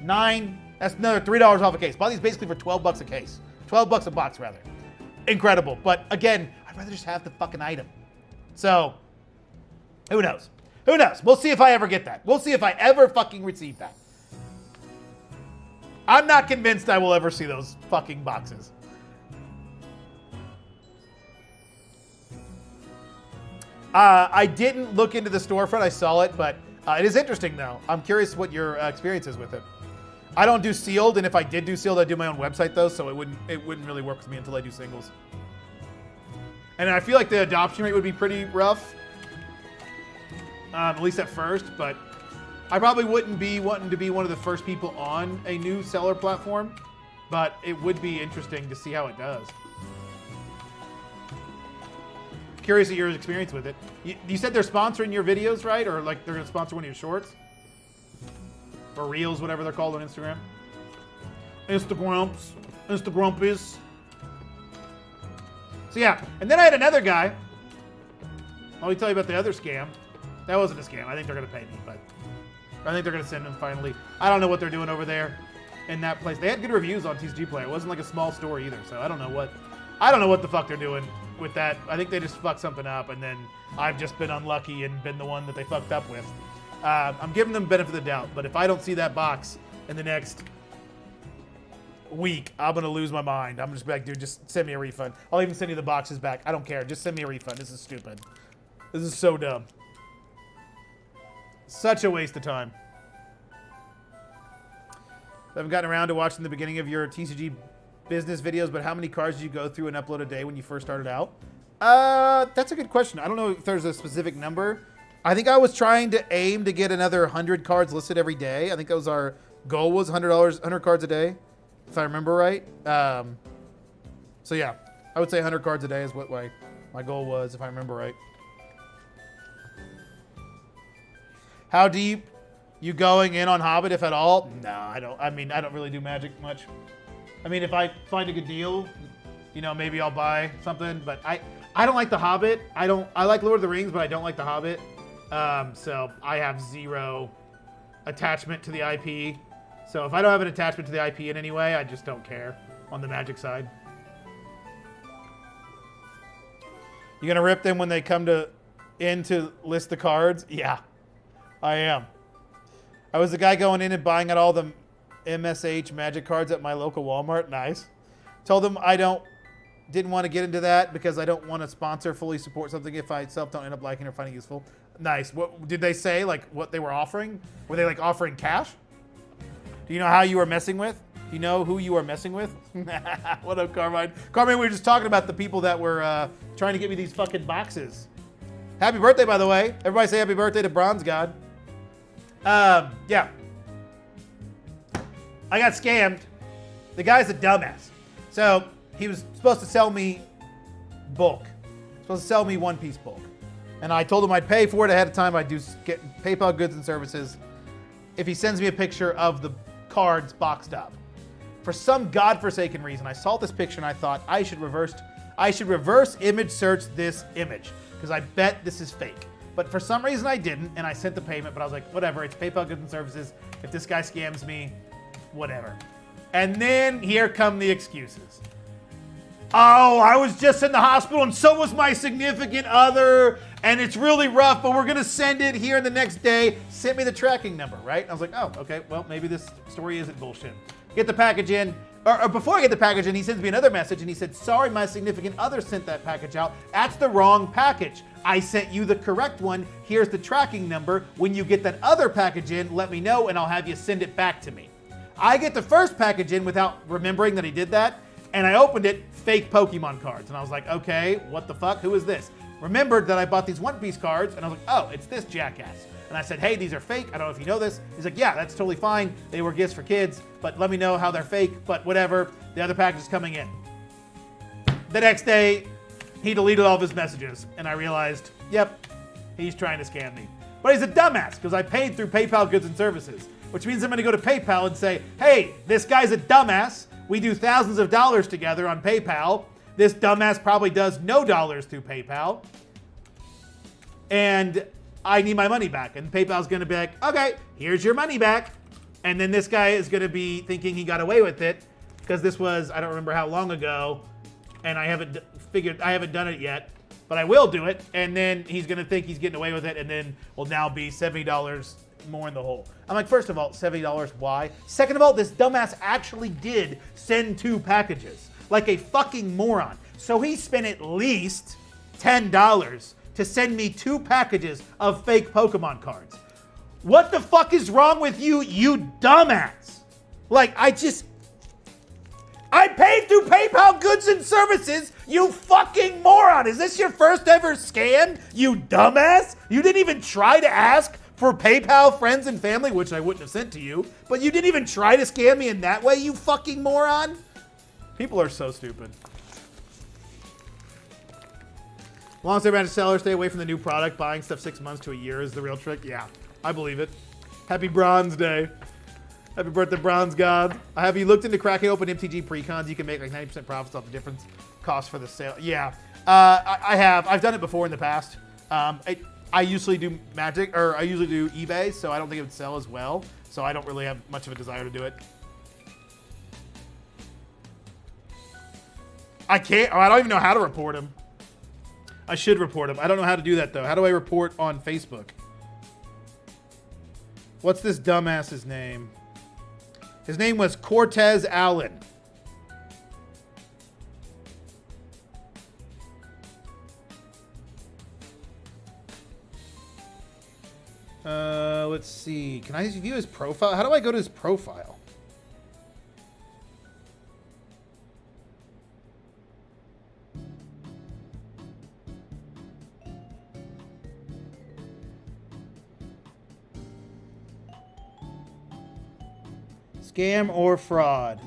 9. That's another $3 off a case. Bought these basically for $12 a case. $12 a box, rather. Incredible. But again, I'd rather just have the fucking item. So, Who knows? Who knows? We'll see if I ever get that. We'll see if I ever fucking receive that. I'm not convinced I will ever see those fucking boxes. I didn't look into the storefront. I saw it, but it is interesting, though. I'm curious what your experience is with it. I don't do sealed, and if I did do sealed, I'd do my own website, though, so it wouldn't really work with me until I do singles. And I feel like the adoption rate would be pretty rough, at least at first, but I probably wouldn't be wanting to be one of the first people on a new seller platform, but it would be interesting to see how it does. Curious at your experience with it. You said they're sponsoring your videos, right? Or like they're going to sponsor one of your shorts? Or reels, whatever they're called on Instagram. Instagrumpies. So yeah, and then I had another guy. Let me tell you about the other scam. That wasn't a scam. I think they're going to pay me, but I think they're going to send him finally. I don't know what they're doing over there in that place. They had good reviews on TCG Player. It wasn't like a small store either, so I don't know what the fuck they're doing with that. I think they just fucked something up, and then I've just been unlucky and been the one that they fucked up with. I'm giving them benefit of the doubt, but if I don't see that box in the next week, I'm going to lose my mind. I'm just like, dude, just send me a refund. I'll even send you the boxes back. I don't care. Just send me a refund. This is stupid. This is so dumb. Such a waste of time. I haven't gotten around to watching the beginning of your TCG Business videos, but how many cards did you go through and upload a day when you first started out? That's a good question. I don't know if there's a specific number. I think I was trying to aim to get another 100 cards listed every day. I think that was our goal, was $100 cards a day, if I remember right. So yeah, I would say 100 cards a day is what my goal was, if I remember right. How deep you going in on Hobbit, if at all? No, I don't. I mean, I don't really do Magic much. I mean, if I find a good deal, you know, maybe I'll buy something. But I don't like the Hobbit. I like Lord of the Rings, but I don't like the Hobbit. So I have zero attachment to the IP. So if I don't have an attachment to the IP in any way, I just don't care on the Magic side. You gonna rip them when they come in to list the cards? Yeah, I am. I was the guy going in and buying out all the MSH Magic cards at my local Walmart. Nice. Told them I didn't want to get into that because I don't want to sponsor, fully support something if I self don't end up liking or finding useful. Nice. What did they say? Like what they were offering? Were they like offering cash? Do you know how you were messing with? Do you know who you are messing with? What up, Carmine? Carmine, we were just talking about the people that were trying to get me these fucking boxes. Happy birthday, by the way. Everybody say happy birthday to Bronze God. Yeah. I got scammed. The guy's a dumbass. So he was supposed to sell me bulk. Supposed to sell me one-piece bulk. And I told him I'd pay for it ahead of time. I'd get PayPal goods and services if he sends me a picture of the cards boxed up. For some godforsaken reason, I saw this picture and I thought I should reverse image search this image because I bet this is fake. But for some reason I didn't, and I sent the payment, but I was like, whatever, it's PayPal goods and services. If this guy scams me, whatever. And then here come the excuses. Oh, I was just in the hospital and so was my significant other, and it's really rough, but we're gonna send it here the next day. Sent me the tracking number, right? I was like, oh, okay, well, maybe this story isn't bullshit. Get the package in, or before I get the package in, he sends me another message and he said, sorry, my significant other sent that package out. That's the wrong package. I sent you the correct one. Here's the tracking number. When you get that other package in, let me know and I'll have you send it back to me. I get the first package in without remembering that he did that, and I opened it, fake Pokemon cards. And I was like, okay, what the fuck? Who is this? Remembered that I bought these one-piece cards, and I was like, oh, it's this jackass. And I said, hey, these are fake. I don't know if you know this. He's like, yeah, that's totally fine. They were gifts for kids, but let me know how they're fake, but whatever. The other package is coming in. The next day, he deleted all of his messages, and I realized, yep, he's trying to scam me. But he's a dumbass, because I paid through PayPal goods and services, which means I'm going to go to PayPal and say, hey, this guy's a dumbass. We do thousands of dollars together on PayPal. This dumbass probably does no dollars through PayPal. And I need my money back. And PayPal's going to be like, okay, here's your money back. And then this guy is going to be thinking he got away with it because this was, I don't remember how long ago, and I haven't done it yet. but I will do it. And then he's going to think he's getting away with it, and then will now be $70 more in the hole. I'm like, first of all, $70, why? Second of all, this dumbass actually did send 2 packages. Like a fucking moron. So he spent at least $10 to send me 2 packages of fake Pokemon cards. What the fuck is wrong with you, you dumbass? Like, I paid through PayPal goods and services, you fucking moron. Is this your first ever scam, you dumbass? You didn't even try to ask for PayPal friends and family, which I wouldn't have sent to you, but you didn't even try to scam me in that way, you fucking moron? People are so stupid. Long term seller, stay away from the new product. Buying stuff 6 months to a year is the real trick. Yeah, I believe it. Happy Bronze Day. Happy birthday, Bronze God. Have you looked into cracking open MTG pre-cons? You can make like 90% profits off the difference cost for the sale. Yeah, I have. I've done it before in the past. I usually do Magic, or I usually do eBay, so I don't think it would sell as well. So I don't really have much of a desire to do it. I can't. I don't even know how to report him. I should report him. I don't know how to do that, though. How do I report on Facebook? What's this dumbass's name? His name was Cortez Allen. Let's see. Can I view his profile? How do I go to his profile? Scam or fraud?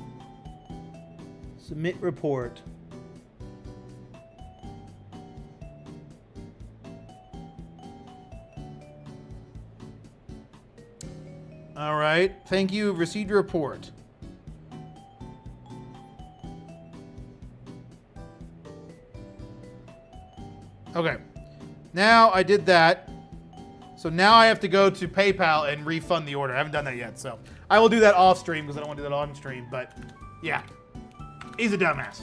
Submit report. All right. Thank you. Received your report. Okay. Now I did that. So now I have to go to PayPal and refund the order. I haven't done that yet, so I will do that off stream because I don't want to do that on stream. But yeah, he's a dumbass.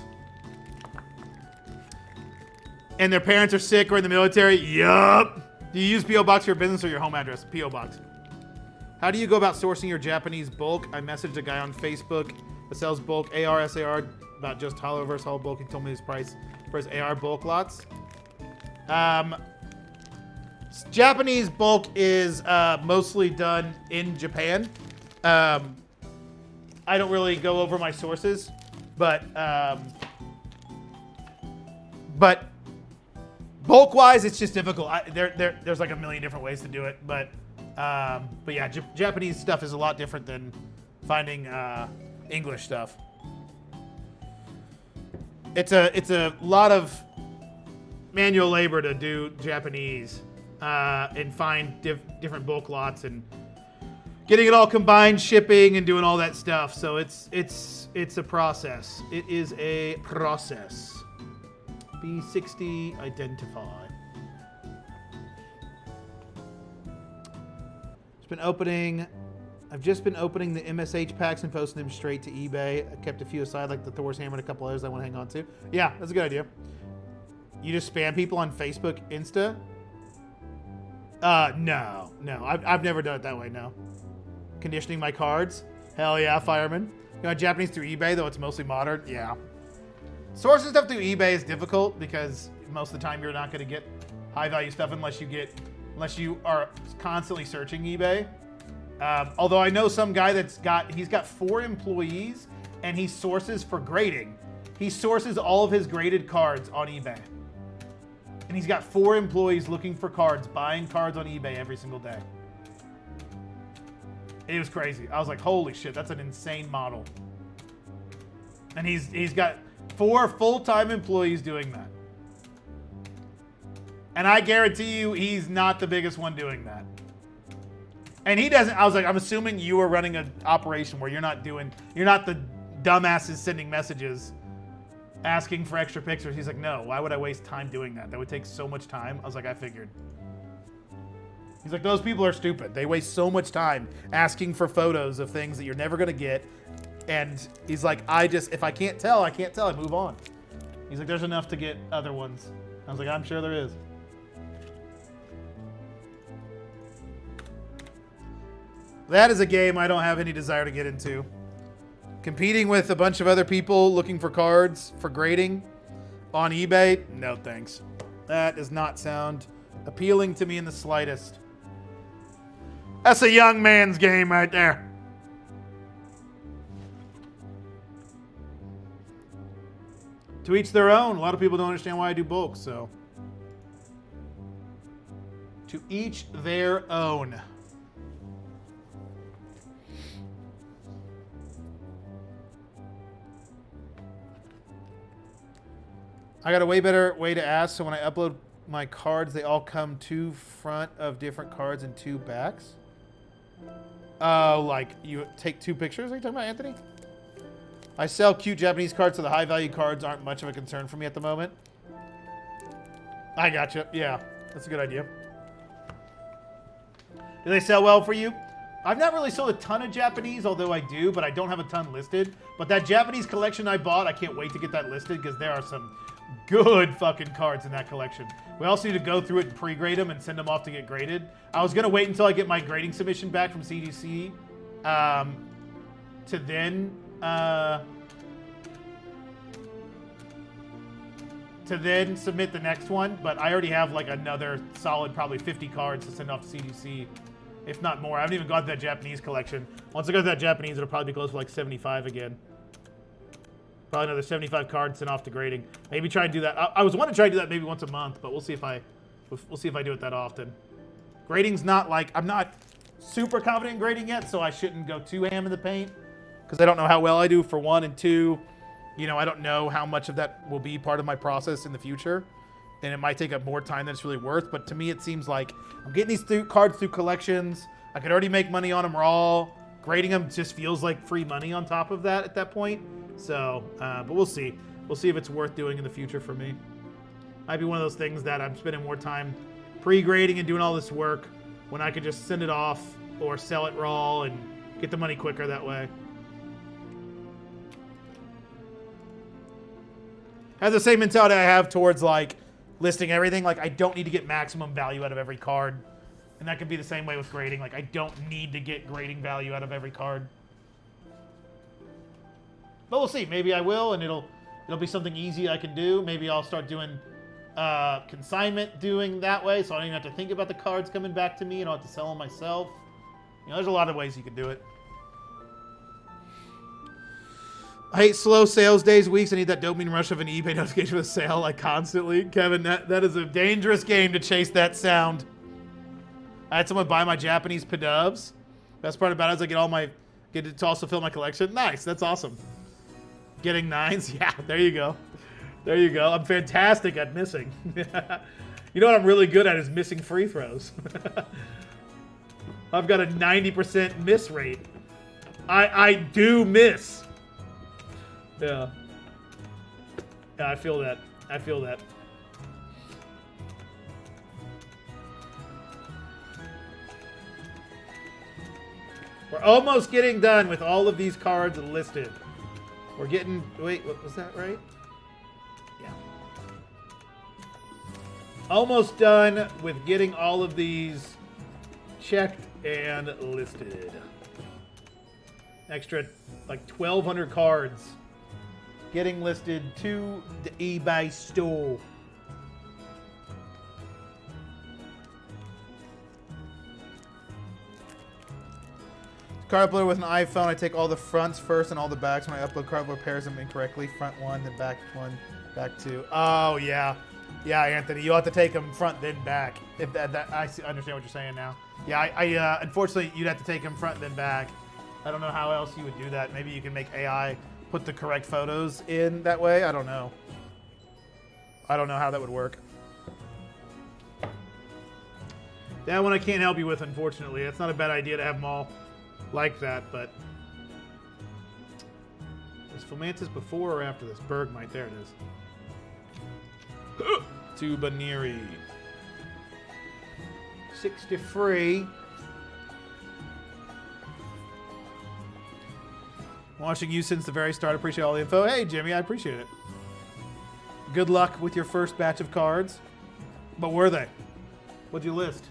And their parents are sick or in the military? Yup. Do you use P.O. Box for your business or your home address? P.O. Box. How do you go about sourcing your Japanese bulk? I messaged a guy on Facebook that sells bulk AR, SAR, about just Hollow versus Hollow bulk. He told me his price for his AR bulk lots. Japanese bulk is mostly done in Japan. I don't really go over my sources, but bulk-wise, it's just difficult. There's like a million different ways to do it, but yeah, Japanese stuff is a lot different than finding English stuff. It's a lot of manual labor to do Japanese and find different bulk lots and getting it all combined, shipping and doing all that stuff. So it's a process. It is a process. B60 identify. I've just been opening the MSH packs and posting them straight to eBay. I kept a few aside, like the Thor's Hammer and a couple others I want to hang on to. Yeah, that's a good idea. You just spam people on Facebook, Insta? No. I've never done it that way, no. Conditioning my cards? Hell yeah, fireman. You know, Japanese through eBay, though it's mostly modern? Yeah. Sourcing stuff through eBay is difficult because most of the time you're not going to get high-value stuff unless you are constantly searching eBay. Although I know some guy he's got 4 employees and he sources for grading. He sources all of his graded cards on eBay. And he's got 4 employees looking for cards, buying cards on eBay every single day. It was crazy. I was like, holy shit, that's an insane model. And he's got 4 full-time employees doing that. And I guarantee you he's not the biggest one doing that. And he doesn't, I was like, I'm assuming you are running an operation where you're not the dumbasses sending messages asking for extra pictures. He's like, no, why would I waste time doing that? That would take so much time. I was like, I figured. He's like, those people are stupid. They waste so much time asking for photos of things that you're never going to get. And he's like, if I can't tell, I can't tell. I move on. He's like, there's enough to get other ones. I was like, I'm sure there is. That is a game I don't have any desire to get into. Competing with a bunch of other people looking for cards for grading on eBay? No, thanks. That does not sound appealing to me in the slightest. That's a young man's game right there. To each their own. A lot of people don't understand why I do bulk, so. To each their own. I got a way better way to ask, so when I upload my cards, they all come two front of different cards and two backs. Like you take two pictures? Are you talking about, Anthony? I sell cute Japanese cards, so the high value cards aren't much of a concern for me at the moment. I gotcha. Yeah, that's a good idea. Do they sell well for you? I've not really sold a ton of Japanese, although I do, but I don't have a ton listed. But that Japanese collection I bought, I can't wait to get that listed because there are some good fucking cards in that collection. We also need to go through it and pre-grade them and send them off to get graded. I was going to wait until I get my grading submission back from CGC to then submit the next one, but I already have like another solid probably 50 cards to send off to CGC, if not more. I haven't even got that Japanese collection. Once I go to that Japanese, it'll probably be close to like 75 again. Probably another 75 cards sent off to grading. Maybe try and do that. I was wanting to try to do that maybe once a month, but we'll see if I do it that often. Grading's not like, I'm not super confident in grading yet, so I shouldn't go too ham in the paint because I don't know how well I do for one, and two, you know, I don't know how much of that will be part of my process in the future, and it might take up more time than it's really worth. But to me, it seems like I'm getting these cards through collections. I could already make money on them raw. Grading them just feels like free money on top of that at that point. So, but we'll see. We'll see if it's worth doing in the future for me. Might be one of those things that I'm spending more time pre-grading and doing all this work when I could just send it off or sell it raw and get the money quicker that way. Has the same mentality I have towards like listing everything. Like I don't need to get maximum value out of every card. And that could be the same way with grading. Like I don't need to get grading value out of every card. But we'll see. Maybe I will, and it'll be something easy I can do. Maybe I'll start doing consignment doing that way, so I don't even have to think about the cards coming back to me, and I'll have to sell them myself. You know, there's a lot of ways you can do it. I hate slow sales days, weeks. I need that dopamine rush of an eBay notification for the sale, like constantly. Kevin, that is a dangerous game to chase that sound. I had someone buy my Japanese Pidubs. Best part about it is I get to also fill my collection. Nice, that's awesome. Getting nines? Yeah, there you go. There you go. I'm fantastic at missing. You know what I'm really good at is missing free throws. I've got a 90% miss rate. I do miss. Yeah. Yeah, I feel that. I feel that. We're almost getting done with all of these cards listed. We're getting... Wait, what was that right? Yeah. Almost done with getting all of these checked and listed. Extra, like 1,200 cards getting listed to the eBay store. Card uploader with an iPhone, I take all the fronts first and all the backs. When I upload card uploader, pairs them incorrectly. Front one, then back one, back two. Oh, yeah. Yeah, Anthony, you'll have to take them front, then back. If I understand what you're saying now. Yeah, unfortunately, you'd have to take them front, then back. I don't know how else you would do that. Maybe you can make AI put the correct photos in that way. I don't know. I don't know how that would work. That one I can't help you with, unfortunately. It's not a bad idea to have them all like that, but was Fomantis before or after this? Bergmite, there it is. Tubaneri. 63. Watching you since the very start. Appreciate all the info. Hey, Jimmy, I appreciate it. Good luck with your first batch of cards. But were they? What'd you list?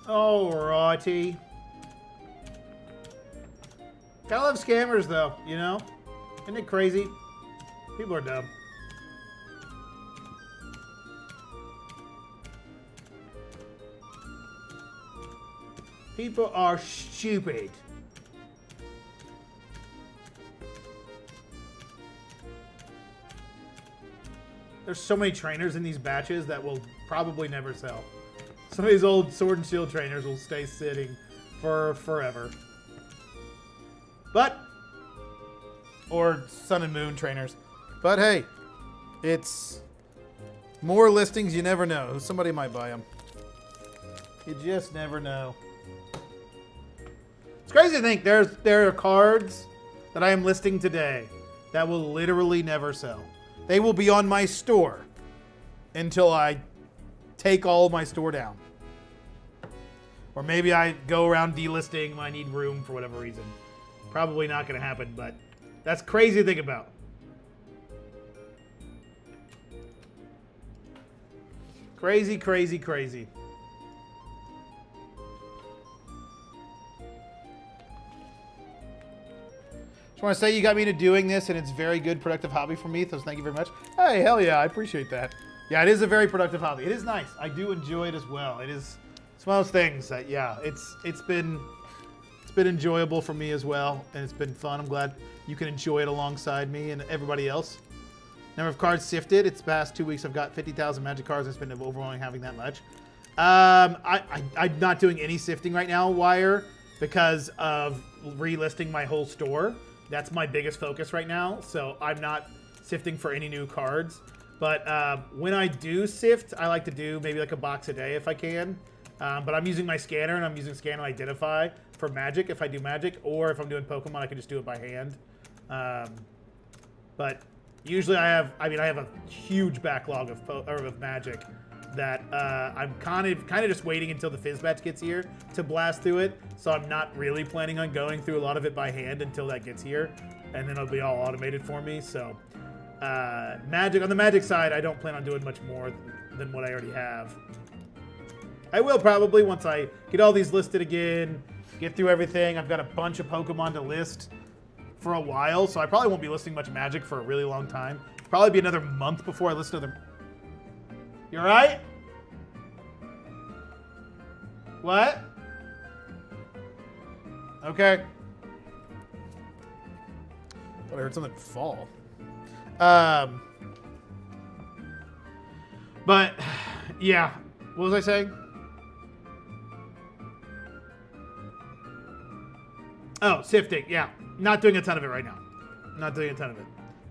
Alrighty. Gotta love scammers, though, you know? Isn't it crazy? People are dumb. People are stupid. There's so many trainers in these batches that will probably never sell. Some of these old Sword and Shield trainers will stay sitting for forever. But, or Sun and Moon trainers. But hey, it's more listings, you never know. Somebody might buy them. You just never know. It's crazy to think there are cards that I am listing today that will literally never sell. They will be on my store until I take all of my store down. Or maybe I go around delisting when I need room for whatever reason. Probably not going to happen, but that's crazy to think about. Crazy, crazy, crazy. Just want to say you got me into doing this, and it's a very good, productive hobby for me, so thank you very much. Hey, hell yeah, I appreciate that. Yeah, it is a very productive hobby. It is nice. I do enjoy it as well. It's one of those things that, yeah, it's been enjoyable for me as well, and it's been fun. I'm glad you can enjoy it alongside me and everybody else. Number of cards sifted. It's past 2 weeks. I've got 50,000 Magic cards. It's been overwhelming having that much. I'm not doing any sifting right now, Wire, because of relisting my whole store. That's my biggest focus right now, so I'm not sifting for any new cards. But when I do sift, I like to do maybe like a box a day if I can. But I'm using my scanner, and I'm using Scan and Identify for Magic if I do Magic, or if I'm doing Pokemon, I can just do it by hand. But usually I have a huge backlog of Magic that I'm kind of just waiting until the Fizz batch gets here to blast through it. So I'm not really planning on going through a lot of it by hand until that gets here, and then it'll be all automated for me. So Magic, on the Magic side, I don't plan on doing much more than what I already have. I will probably once I get all these listed again, get through everything. I've got a bunch of Pokemon to list for a while, so I probably won't be listing much Magic for a really long time. Probably be another month before I list another. You all right? What? Okay. Thought I heard something fall. But yeah, what was I saying? Oh, sifting. Yeah, not doing a ton of it right now. Not doing a ton of it.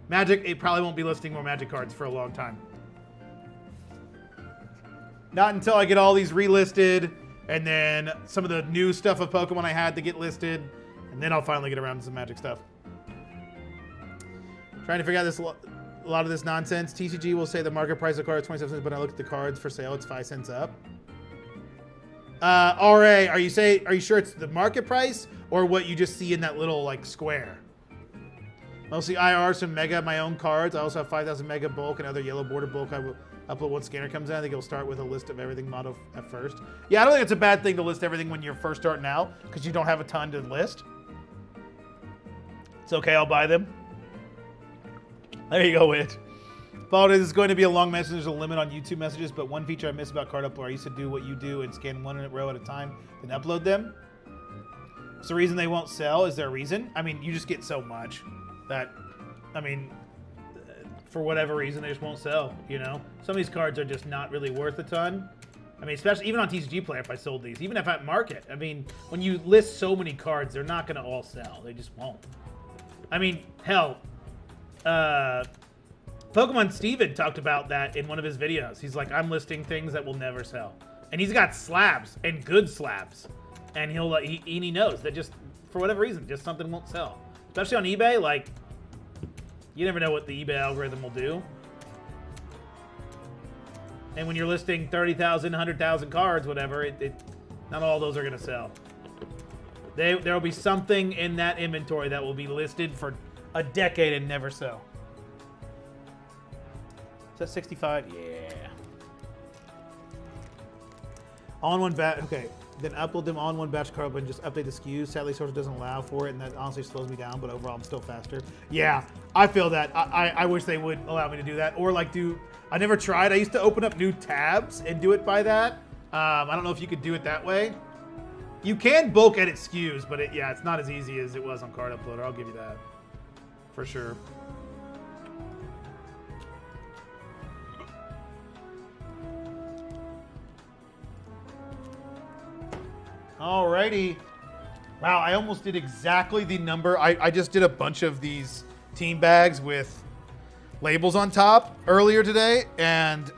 Magic, it probably won't be listing more Magic cards for a long time. Not until I get all these relisted, and then some of the new stuff of Pokemon I had to get listed, and then I'll finally get around to some Magic stuff. Trying to figure out a lot of this nonsense. TCG will say the market price of cards is 27 cents, but I look at the cards for sale, it's 5 cents up. RA, are you sure it's the market price or what you just see in that little like square? Mostly IR, some Mega, my own cards. I also have 5,000 Mega bulk and other yellow border bulk. I will upload once scanner comes in. I think it'll start with a list of everything model at first. Yeah, I don't think it's a bad thing to list everything when you're first starting out because you don't have a ton to list. It's okay, I'll buy them. There you go, Witch. Apologies, it's going to be a long message. There's a limit on YouTube messages, but one feature I miss about card upload, I used to do what you do and scan one in a row at a time, then upload them. So the reason they won't sell, is there a reason? I mean, you just get so much that, I mean, for whatever reason, they just won't sell, you know? Some of these cards are just not really worth a ton. I mean, especially even on TCG Player, if I sold these, even if at market. I mean, when you list so many cards, they're not going to all sell. They just won't. I mean, hell, Pokemon Steven talked about that in one of his videos. He's like, I'm listing things that will never sell. And he's got slabs, and good slabs. And he knows that just for whatever reason, just something won't sell. Especially on eBay, like, you never know what the eBay algorithm will do. And when you're listing 30,000, 100,000 cards, whatever, not all those are going to sell. There will be something in that inventory that will be listed for a decade and never sell. Is that 65? Yeah. All-in-one batch. Okay. Then upload them all in one batch card and just update the SKUs. Sadly, Social doesn't allow for it, and that honestly slows me down, but overall, I'm still faster. Yeah, I feel that. I wish they would allow me to do that. Or, like, I never tried. I used to open up new tabs and do it by that. I don't know if you could do it that way. You can bulk edit SKUs, but yeah, it's not as easy as it was on Card Uploader. I'll give you that. For sure. Alrighty. Wow, I almost did exactly the number. I just did a bunch of these team bags with labels on top earlier today, and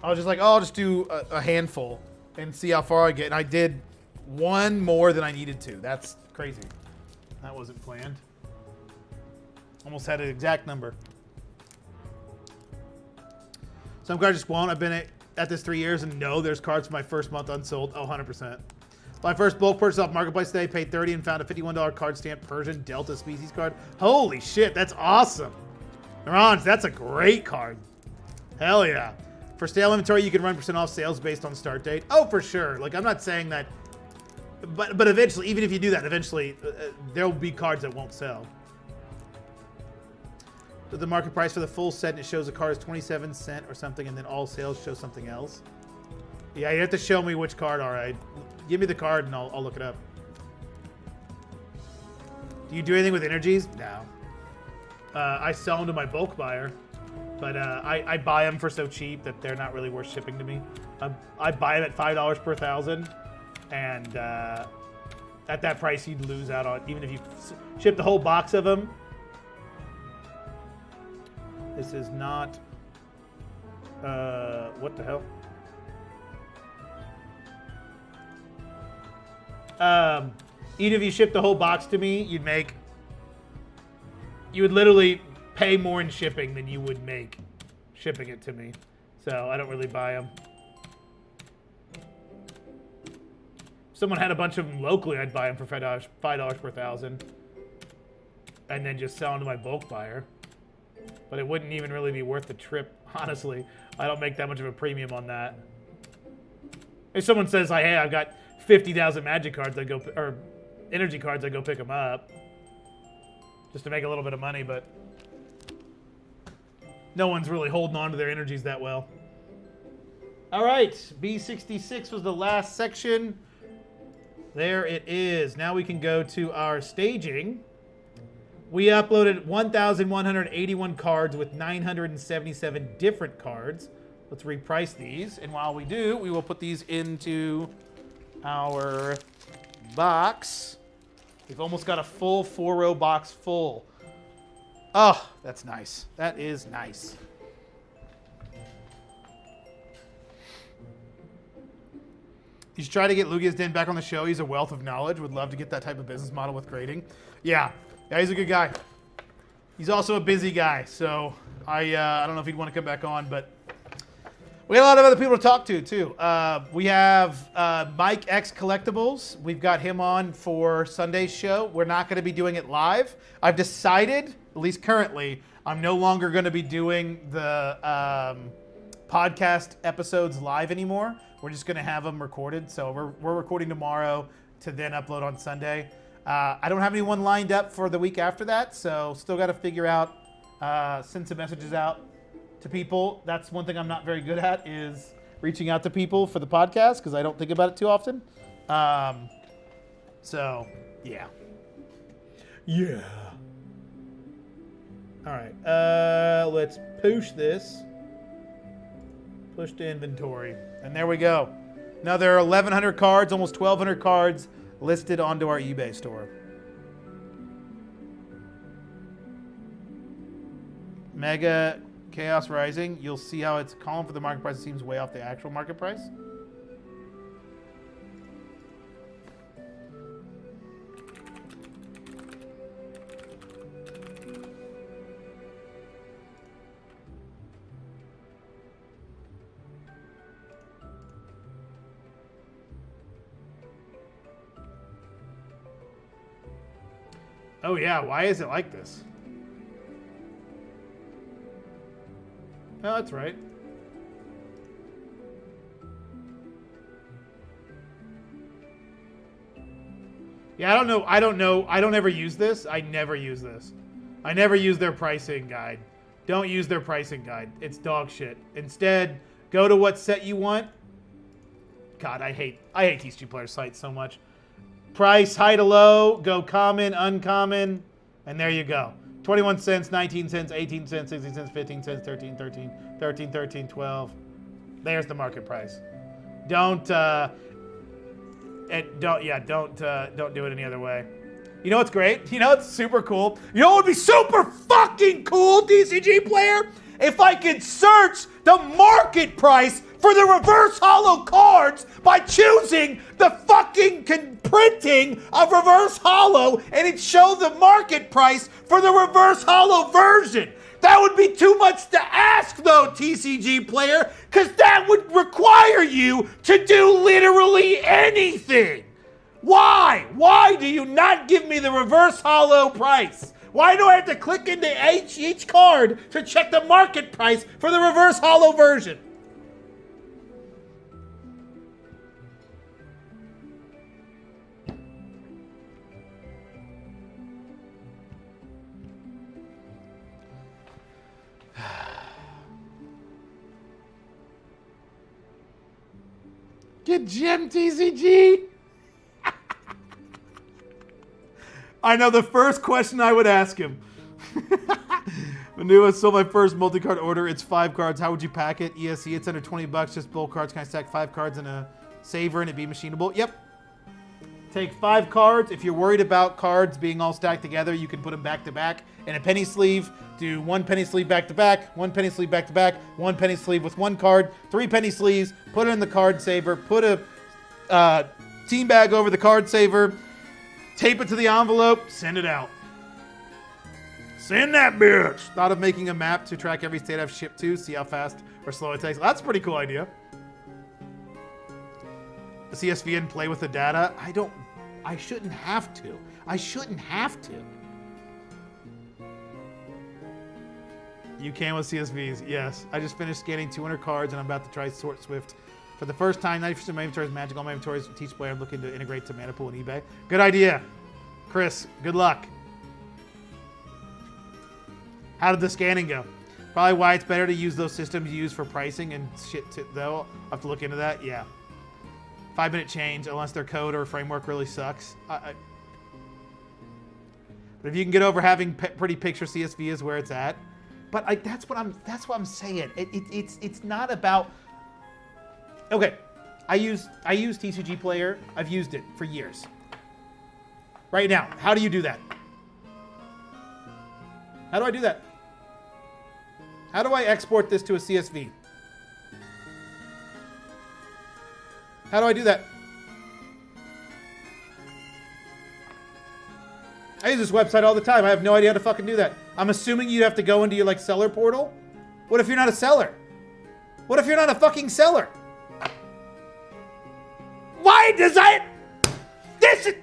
I was just like, oh, I'll just do a handful and see how far I get. And I did one more than I needed to. That's crazy. That wasn't planned. Almost had an exact number. Some cards just won't. I've been at this 3 years and no, there's cards for my first month unsold. Oh, 100%. My first bulk purchase off Marketplace today, paid $30 and found a $51 card stamp Persian Delta species card. Holy shit, that's awesome. Neurons, that's a great card. Hell yeah. For stale inventory, you can run % off sales based on start date. Oh, for sure. Like, I'm not saying that, but eventually, even if you do that, eventually, there will be cards that won't sell. So the market price for the full set, and it shows the card is 27 cents or something, and then all sales show something else. Yeah, you have to show me which card. All right. Give me the card, and I'll look it up. Do you do anything with energies? No. I sell them to my bulk buyer, but I buy them for so cheap that they're not really worth shipping to me. I buy them at $5 per 1,000, and at that price, you'd lose out on, even if you ship the whole box of them. This is not, what the hell? Even if you ship the whole box to me, you would literally pay more in shipping than you would make shipping it to me. So I don't really buy them. If someone had a bunch of them locally, I'd buy them for $5 per 1,000, and then just sell them to my bulk buyer. But it wouldn't even really be worth the trip, honestly. I don't make that much of a premium on that. If someone says, like, hey, I've got 50,000 magic cards, I go, or energy cards, I go pick them up just to make a little bit of money, but no one's really holding on to their energies that well. All right, B66 was the last section. There it is. Now we can go to our staging. We uploaded 1,181 cards with 977 different cards. Let's reprice these, and while we do, we will put these into our box. We've almost got a full 4-row box full. Oh, that's nice. That is nice. You should try to get Lugia's Den back on the show. He's a wealth of knowledge. Would love to get that type of business model with grading. Yeah, he's a good guy. He's also a busy guy, so I don't know if he'd want to come back on, but we got a lot of other people to talk to, too. We have Mike X Collectibles. We've got him on for Sunday's show. We're not going to be doing it live. I've decided, at least currently, I'm no longer going to be doing the podcast episodes live anymore. We're just going to have them recorded. So we're recording tomorrow to then upload on Sunday. I don't have anyone lined up for the week after that, so still got to figure out, send some messages out to people. That's one thing I'm not very good at, is reaching out to people for the podcast, because I don't think about it too often. So, yeah. Yeah. All right. Let's push this. Push to inventory. And there we go. Now there are 1,100 cards, almost 1,200 cards listed onto our eBay store. Mega Chaos Rising. You'll see how it's calling for the market price. It seems way off the actual market price. Oh yeah, why is it like this? Oh, that's right. Yeah, I don't know. I don't ever use this. I never use this. I never use their pricing guide. Don't use their pricing guide. It's dog shit. Instead, go to what set you want. God, I hate TCG Player sites so much. Price, high to low, go common, uncommon, and there you go. 21 cents, 19 cents, 18 cents, 16 cents, 15 cents, 13, 13, 13, 13, 12. There's the market price. Don't do it any other way. You know what's great? You know what's super cool? You know what would be super fucking cool, TCG Player? If I could search the market price for the reverse holo cards by choosing the fucking printing of reverse holo, and it'd show the market price for the reverse holo version. That would be too much to ask, though, TCG Player, because that would require you to do literally anything. Why? Why do you not give me the reverse holo price? Why do I have to click into each card to check the market price for the reverse holo version? Get Jim TCG. I know the first question I would ask him. Manua sold my first multi-card order. It's 5 cards. How would you pack it? ESE, it's under $20. Just bulk cards. Can I stack 5 cards in a saver and it be machinable? Yep. Take 5 cards. If you're worried about cards being all stacked together, you can put them back to back in a penny sleeve. Do 1 penny sleeve back to back, 1 penny sleeve back to back, 1 penny sleeve with 1 card, 3 penny sleeves, put it in the card saver, put a team bag over the card saver, tape it to the envelope, send it out. Send that bitch. Thought of making a map to track every state I've shipped to, see how fast or slow it takes. That's a pretty cool idea. The CSV and play with the data. I shouldn't have to. I shouldn't have to. You can with CSVs, yes. I just finished scanning 200 cards and I'm about to try Sort Swift. For the first time, 90% of my inventory is magic. All my inventory is Teach Player. I'm looking to integrate to Manipool and eBay. Good idea. Chris, good luck. How did the scanning go? Probably why it's better to use those systems you use for pricing and shit though. I'll have to look into that. Yeah. 5-minute change, unless their code or framework really sucks. But if you can get over having pretty picture CSV is where it's at. But that's what I'm saying. It's not about. Okay, I use TCG Player. I've used it for years. Right now, how do you do that? How do I do that? How do I export this to a CSV? How do I do that? I use this website all the time. I have no idea how to fucking do that. I'm assuming you'd have to go into your seller portal. What if you're not a seller? What if you're not a fucking seller? Why does this is...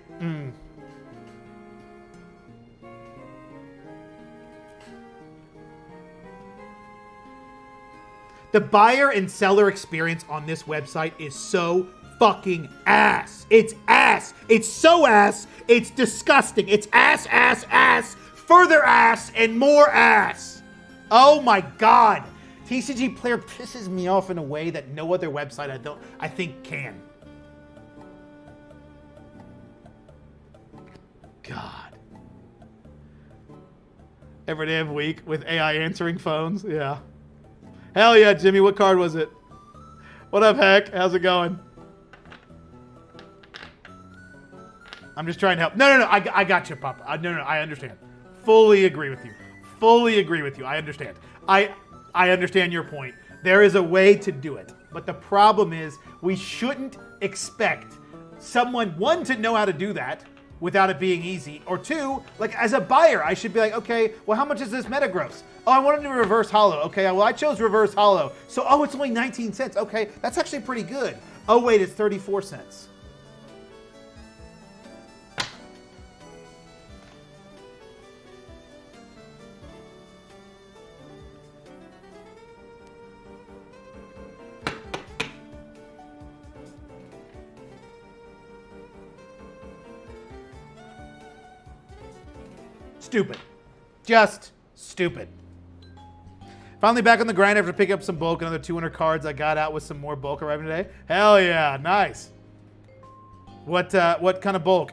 The buyer and seller experience on this website is so fucking ass. It's ass. It's so ass. It's disgusting. It's ass, ass, ass, further ass, and more ass. Oh my God. TCG Player pisses me off in a way that no other website I think can. God. Every damn week with AI answering phones. Yeah. Hell yeah, Jimmy. What card was it? What up, Heck? How's it going? I'm just trying to help. No. I got you, Papa. No, I understand. Fully agree with you. Fully agree with you. I understand. I understand your point. There is a way to do it. But the problem is we shouldn't expect someone, one, to know how to do that without it being easy, or two, like as a buyer, I should be like, okay, well, how much is this meta gross? Oh, I wanted to reverse holo. Okay, well, I chose reverse holo. So, oh, it's only 19 cents. Okay, that's actually pretty good. Oh, wait, it's 34 cents. Stupid. Just stupid. Finally back on the grind after picking up some bulk. Another 200 cards. I got out with some more bulk arriving today. Hell yeah. Nice. What kind of bulk?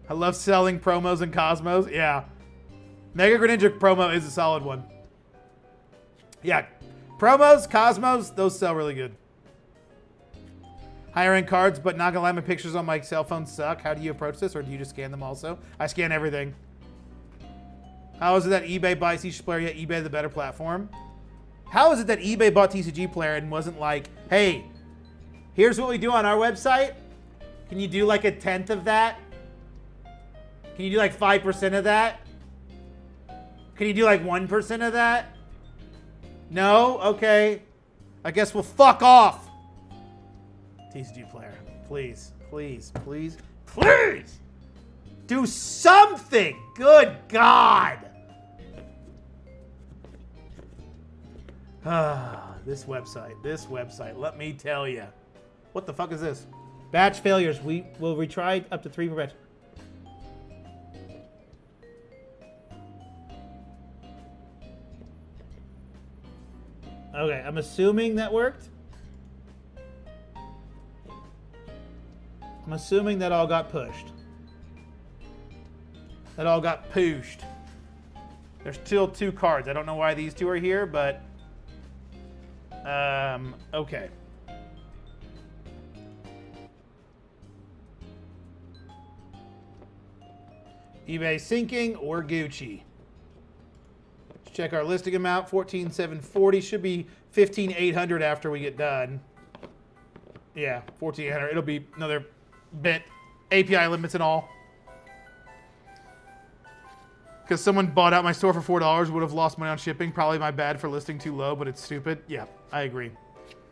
I love selling promos and Cosmos. Yeah. Mega Greninja promo is a solid one. Yeah. Promos, Cosmos, those sell really good. Higher end cards, but not gonna lie, my pictures on my cell phone suck. How do you approach this, or do you just scan them also? I scan everything. How is it that eBay buys TCG Player, yet eBay the better platform? How is it that eBay bought TCG Player and wasn't like, hey, here's what we do on our website. Can you do like a 1/10 of that? Can you do like 5% of that? Can you do like 1% of that? No? Okay. I guess we'll fuck off. TCG Player, please, please, please, please do something. Good God. This website, let me tell you. What the fuck is this? Batch failures. We will retry up to 3 per batch. Okay, I'm assuming that worked. I'm assuming that all got pushed. That all got pushed. There's still 2 cards. I don't know why these 2 are here, but okay. eBay sinking or Gucci. Let's check our listing amount. 14,740 should be 15,800 after we get done. Yeah, 14,800. It'll be another bit. API limits and all. Because someone bought out my store for $4, would have lost money on shipping. Probably my bad for listing too low, but it's stupid. Yeah, I agree.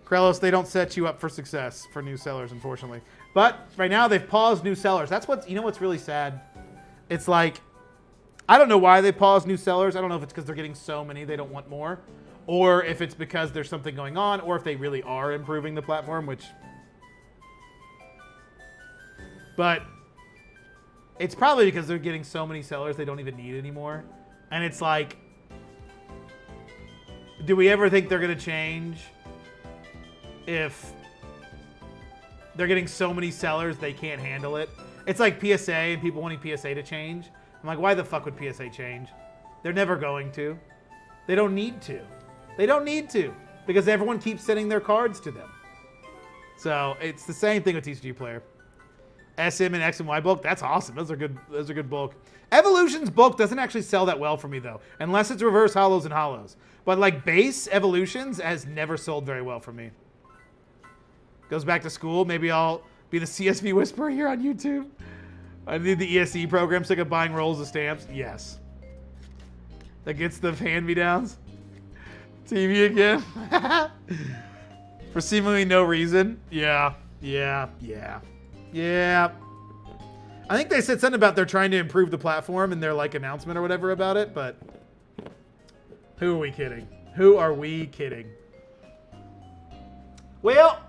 Krelos, they don't set you up for success for new sellers, unfortunately. But right now they've paused new sellers. That's what's, you know what's really sad? It's like, I don't know why they paused new sellers. I don't know if it's because they're getting so many they don't want more, or if it's because there's something going on, or if they really are improving the platform, which... But it's probably because they're getting so many sellers they don't even need anymore. And it's like, do we ever think they're going to change if they're getting so many sellers they can't handle it? It's like PSA and people wanting PSA to change. I'm like, why the fuck would PSA change? They're never going to. They don't need to. They don't need to because everyone keeps sending their cards to them. So it's the same thing with TCG Player. SM and X and Y bulk, that's awesome. Those are good bulk. Evolution's bulk doesn't actually sell that well for me though, unless it's reverse hollows and hollows. But like base Evolutions has never sold very well for me. Goes back to school. Maybe I'll be the CSV whisperer here on YouTube. I need the ESE program sick of buying rolls of stamps. Yes. That gets the hand-me-downs. TV again. For seemingly no reason. Yeah. I think they said something about they're trying to improve the platform in their like announcement or whatever about it, but who are we kidding? Who are we kidding? Well,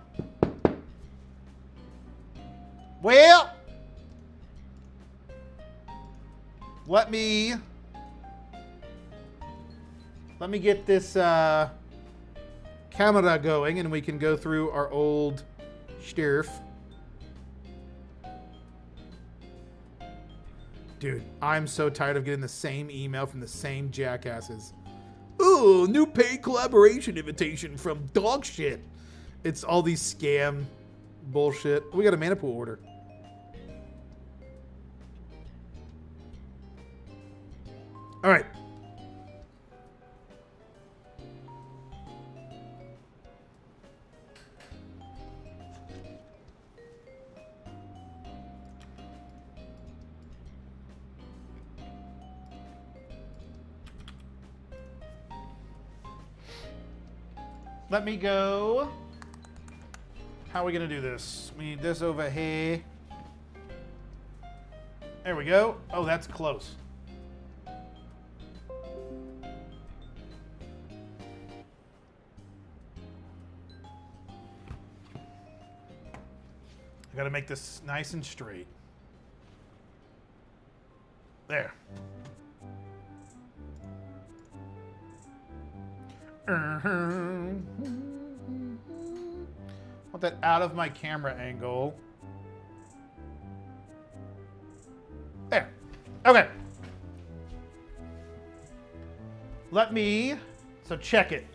let me get this camera going and we can go through our old stuff. Dude, I'm so tired of getting the same email from the same jackasses. Ooh, new paid collaboration invitation from dog shit. It's all these scam bullshit. We got a mana pool order. All right. Let me go. How are we going to do this? We need this over here. There we go. Oh, that's close. I got to make this nice and straight. There. Want that out of my camera angle. There. Okay. So check it.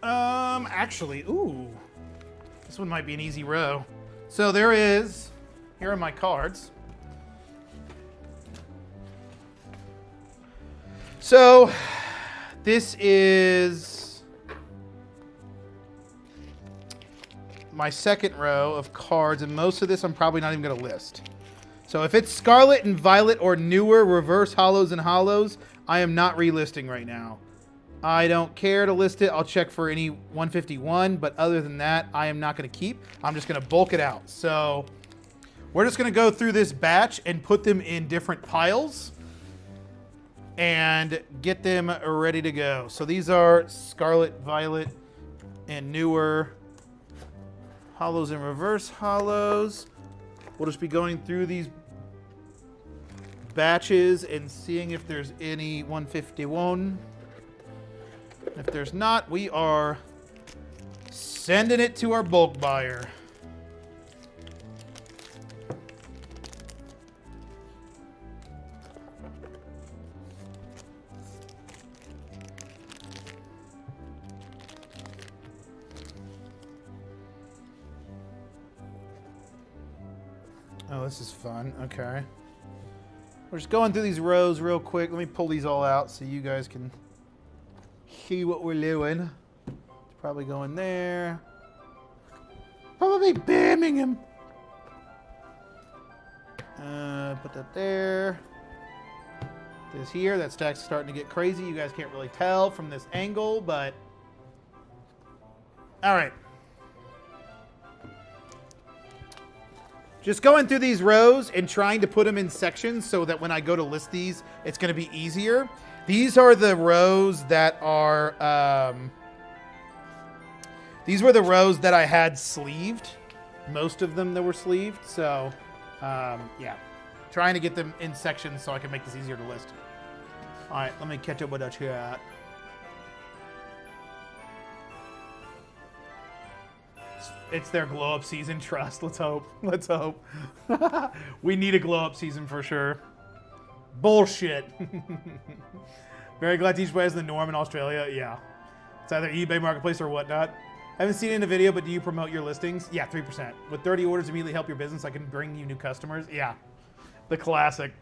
Actually, ooh. This one might be an easy row. So here are my cards. So this is my second row of cards, and most of this I'm probably not even going to list. So if it's Scarlet and Violet or newer reverse holos and holos, I am not relisting right now. I don't care to list it. I'll check for any 151, but other than that, I am not going to keep. I'm just going to bulk it out. So we're just going to go through this batch and put them in different piles and get them ready to go. So these are Scarlet, Violet, and newer holos and reverse holos. We'll just be going through these batches and seeing if there's any 151. If there's not, we are sending it to our bulk buyer. Oh, this is fun. Okay. We're just going through these rows real quick. Let me pull these all out so you guys can see what we're doing. It's probably going there. Probably Birmingham. Put that there. This here. That stack's starting to get crazy. You guys can't really tell from this angle, but all right. Just going through these rows and trying to put them in sections so that when I go to list these, it's going to be easier. These are the rows that are, these were the rows that I had sleeved. Most of them that were sleeved. So, yeah. Trying to get them in sections so I can make this easier to list. All right, let me catch up with that chat. It's their glow-up season. Trust. Let's hope. Let's hope. We need a glow-up season for sure. Bullshit. Very glad TCG Business is the norm in Australia. Yeah. It's either eBay Marketplace or whatnot. I haven't seen it in the video, but do you promote your listings? Yeah, 3%. With 30 orders immediately help your business, I can bring you new customers. Yeah. The classic.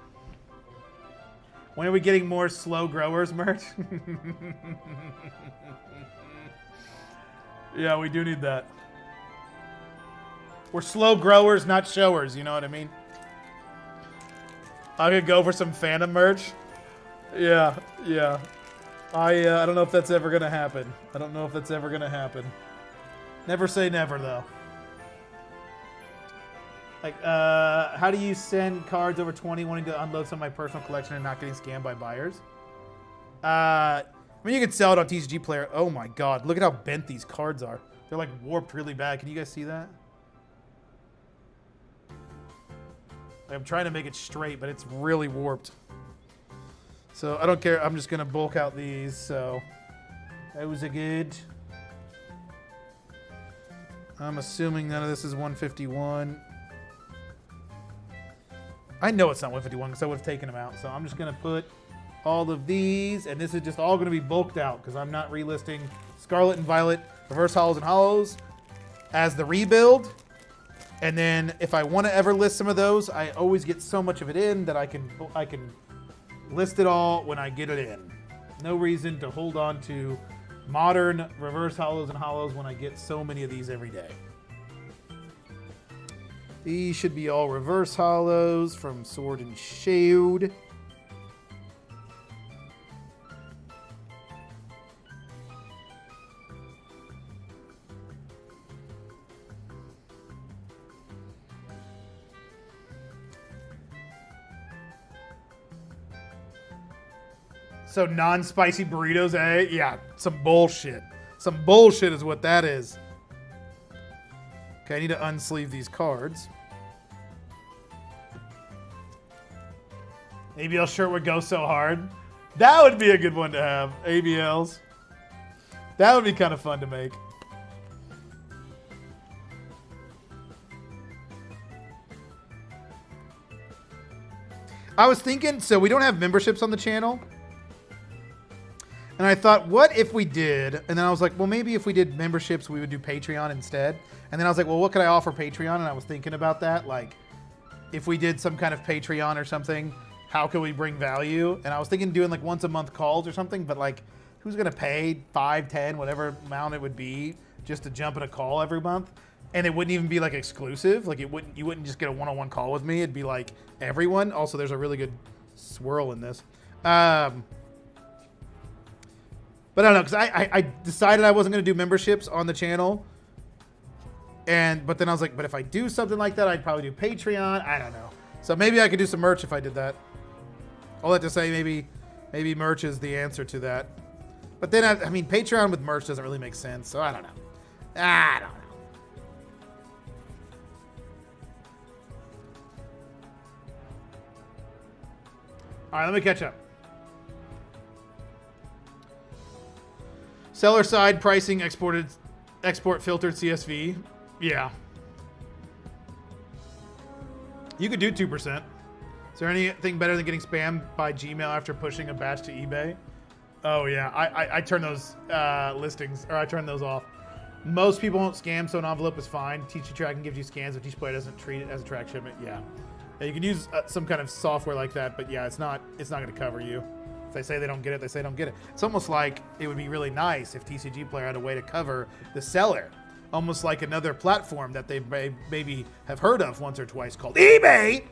When are we getting more slow growers merch? Yeah, we do need that. We're slow growers, not showers. You know what I mean? I could go for some Phantom merch. Yeah, yeah. I don't know if that's ever gonna happen. I don't know if that's ever gonna happen. Never say never, though. Like, how do you send cards over 20 wanting to unload some of my personal collection and not getting scammed by buyers? I mean, you could sell it on TCG Player. Oh my God, look at how bent these cards are. They're like warped really bad. Can you guys see that? I'm trying to make it straight, but it's really warped. So I don't care. I'm just going to bulk out these. So those are good. I'm assuming none of this is 151. I know it's not 151 because I would have taken them out. So I'm just going to put all of these. And this is just all going to be bulked out because I'm not relisting Scarlet and Violet, Reverse Holos and Holos as the rebuild. And then if I want to ever list some of those, I always get so much of it in that I can list it all when I get it in. No reason to hold on to modern reverse holos and holos when I get so many of these every day. These should be all reverse holos from Sword and Shield. So non-spicy burritos, eh? Yeah, some bullshit. Some bullshit is what that is. Okay, I need to unsleeve these cards. Maybe our shirt would go so hard. That would be a good one to have. ABLs. That would be kind of fun to make. I was thinking, so we don't have memberships on the channel. And I thought, what if we did? And then I was like, well, maybe if we did memberships, we would do Patreon instead. And then I was like, well, what could I offer Patreon? And I was thinking about that. Like, if we did some kind of Patreon or something, how could we bring value? And I was thinking doing like once a month calls or something, but like, who's going to pay 5, 10, whatever amount it would be just to jump in a call every month? And it wouldn't even be like exclusive. Like you wouldn't just get a one-on-one call with me. It'd be like everyone. Also, there's a really good swirl in this. But I don't know, because I decided I wasn't going to do memberships on the channel. But then I was like, but if I do something like that, I'd probably do Patreon. I don't know. So maybe I could do some merch if I did that. All that to say, maybe merch is the answer to that. But then, I mean, Patreon with merch doesn't really make sense. So I don't know. I don't know. All right, let me catch up. Seller side pricing export filtered CSV. Yeah. You could do 2%. Is there anything better than getting spammed by Gmail after pushing a batch to eBay? Oh yeah, I turn those listings, or I turn those off. Most people won't scam, so an envelope is fine. TCG tracking gives you scans if each player doesn't treat it as a track shipment. Yeah, you can use some kind of software like that, but yeah, it's not going to cover you. If they say they don't get it, they say don't get it. It's almost like it would be really nice if TCG Player had a way to cover the seller. Almost like another platform that they maybe have heard of once or twice called eBay.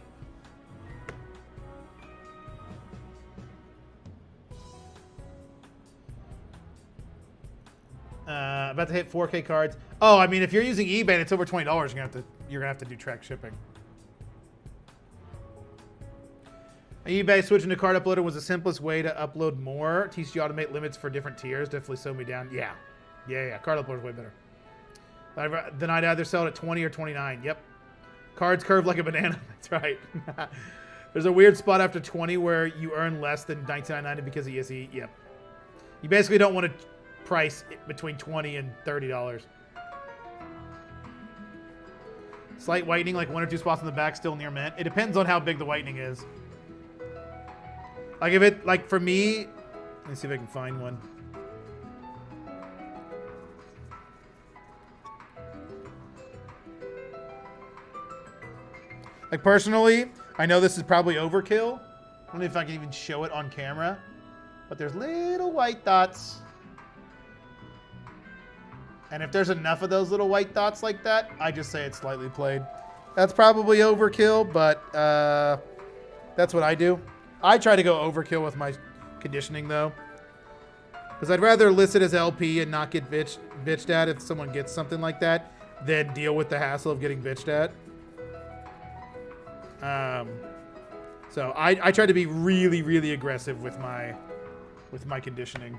About to hit 4K cards. Oh, I mean, if you're using eBay and it's over $20, you're gonna have to do track shipping. eBay switching to card uploader was the simplest way to upload more. TCG automate limits for different tiers. Definitely slowed me down. Yeah. Card uploader is way better. Then I'd either sell it at 20 or 29. Yep. Cards curve like a banana. That's right. There's a weird spot after 20 where you earn less than $19.99 because of ESE. Yep. You basically don't want to price between $20 and $30. Slight whitening, like 1 or 2 spots in the back, still near mint. It depends on how big the whitening is. Like if it, like for me, let me see if I can find one. Like personally, I know this is probably overkill. I don't know if I can even show it on camera, but there's little white dots. And if there's enough of those little white dots like that, I just say it's slightly played. That's probably overkill, but that's what I do. I try to go overkill with my conditioning, though. Because I'd rather list it as LP and not get bitched at if someone gets something like that than deal with the hassle of getting bitched at. So I try to be really, really aggressive with my conditioning.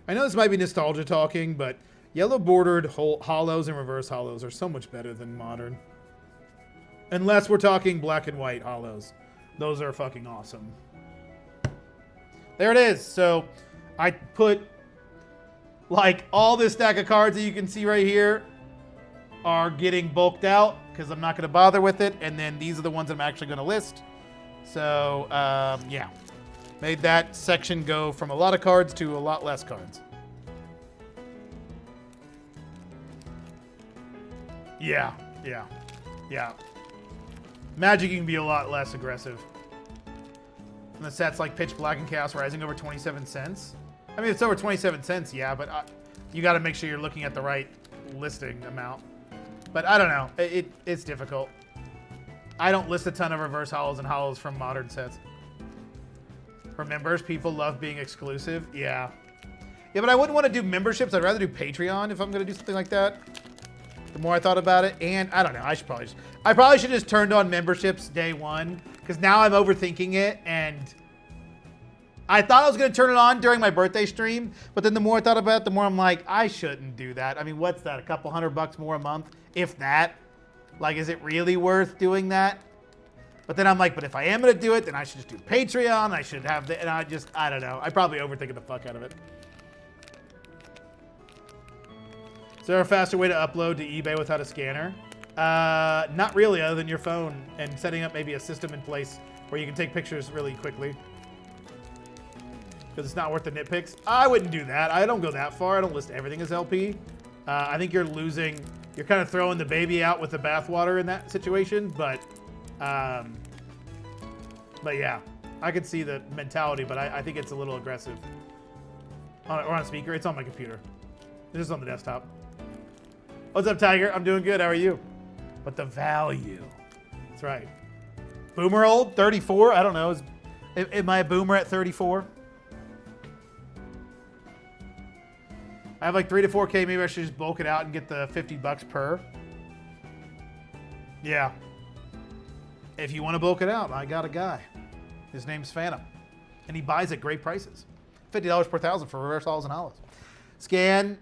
I know this might be nostalgia talking, but yellow bordered hollows and reverse hollows are so much better than modern. Unless we're talking black and white hollows. Those are fucking awesome. There it is. So I put like all this stack of cards that you can see right here are getting bulked out because I'm not going to bother with it. And then these are the ones that I'm actually going to list. So yeah. Made that section go from a lot of cards to a lot less cards. Yeah. Magic, you can be a lot less aggressive. And the sets like Pitch Black and Chaos Rising over 27 cents. I mean, it's over 27 cents, yeah, but you got to make sure you're looking at the right listing amount. But I don't know. It's difficult. I don't list a ton of reverse hollows and hollows from modern sets. For members, people love being exclusive. Yeah, but I wouldn't want to do memberships. I'd rather do Patreon if I'm going to do something like that. The more I thought about it, and I don't know, I probably should have just turned on memberships day one, because now I'm overthinking it, and I thought I was going to turn it on during my birthday stream, but then the more I thought about it, the more I'm like, I shouldn't do that. I mean, what's that? A couple $100 more a month, if that? Like, is it really worth doing that? But then I'm like, but if I am going to do it, then I should just do Patreon. I should have the, and I don't know. I probably overthinking the fuck out of it. Is there a faster way to upload to eBay without a scanner? Not really, other than your phone and setting up maybe a system in place where you can take pictures really quickly. Because it's not worth the nitpicks. I wouldn't do that. I don't go that far. I don't list everything as LP. I think you're kind of throwing the baby out with the bathwater in that situation. But yeah, I could see the mentality, but I think it's a little aggressive. Or on a speaker. It's on my computer. It's just on the desktop. What's up, Tiger? I'm doing good. How are you? But the value. That's right. Boomer old? 34? I don't know. Am I a boomer at 34? I have like 3 to 4K. Maybe I should just bulk it out and get the $50 per. Yeah. If you want to bulk it out, I got a guy. His name's Phantom. And he buys at great prices. $50 per thousand for reverse hollows and hollows. Scan.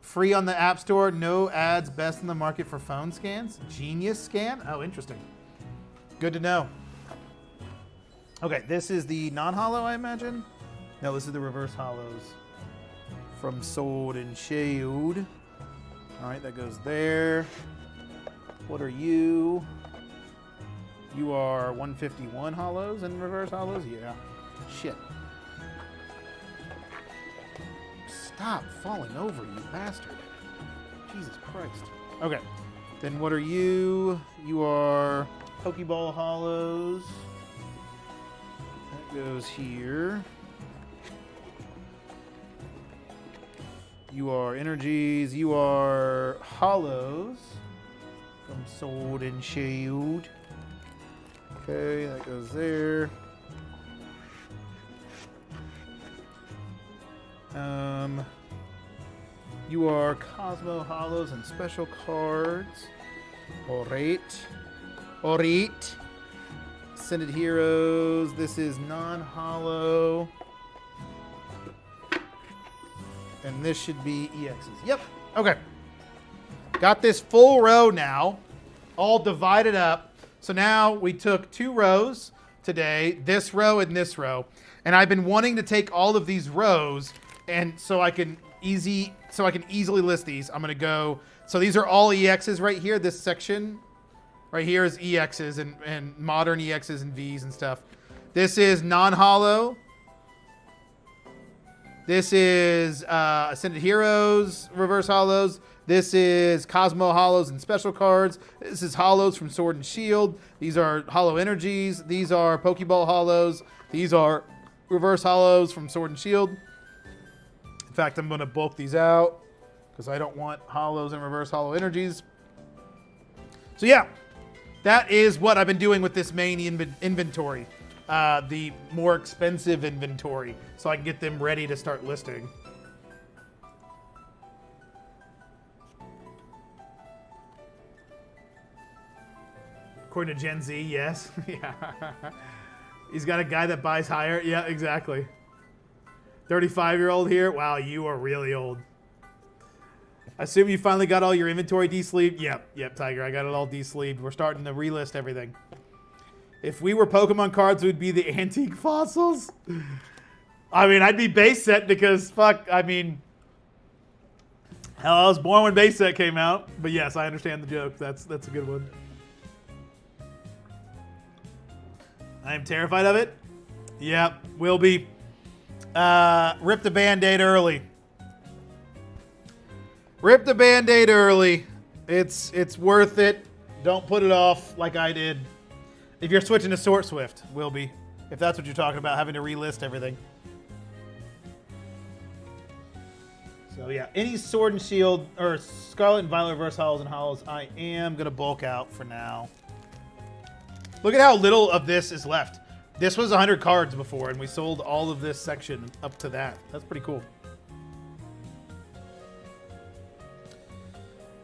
Free on the App Store. No ads. Best in the market for phone scans. Genius Scan. Oh, interesting. Good to know. Okay, this is the non-hollow, I imagine. No, this is the reverse hollows from Sword and Shield. All right, that goes there. What are you? You are 151 hollows and reverse hollows? Yeah. Shit. Stop falling over, you bastard. Jesus Christ. Okay. Then what are you? You are Pokeball hollows. That goes here. You are energies. You are hollows from Sword and Shield. Okay, that goes there. You are Cosmo hollows and special cards. Alright. Ascended Heroes. This is non-hollow. And this should be EXs. Yep. Okay. Got this full row now. All divided up. So now we took 2 rows today. This row and this row. And I've been wanting to take all of these rows, and so I can easily list these. I'm gonna go. So these are all EXs right here. This section right here is EXs and modern EXs and Vs and stuff. This is non-hollow. This is Ascended Heroes, reverse hollows. This is Cosmo hollows and special cards. This is hollows from Sword and Shield. These are hollow energies. These are Pokeball hollows. These are reverse hollows from Sword and Shield. In fact, I'm going to bulk these out because I don't want hollows and reverse hollow energies. So yeah, that is what I've been doing with this main inventory. The more expensive inventory, so I can get them ready to start listing. According to Gen Z, yes. Yeah. He's got a guy that buys higher. Yeah, exactly. 35-year-old here. Wow, you are really old. I assume you finally got all your inventory de-sleeved. Yep, Tiger. I got it all de-sleeved. We're starting to relist everything. If we were Pokemon cards, we'd be the antique fossils. I mean, I'd be base set because, fuck, I mean, hell, I was born when base set came out. But yes, I understand the joke. That's a good one. I am terrified of it. Yep, will be. Rip the Band-Aid early. Rip the Band-Aid early. It's worth it. Don't put it off like I did. If you're switching to Sword Swift, will be. If that's what you're talking about, having to relist everything. So yeah, any Sword and Shield or Scarlet and Violet reverse hollows and hollows, I am gonna bulk out for now. Look at how little of this is left. This was 100 cards before, and we sold all of this section up to that. That's pretty cool.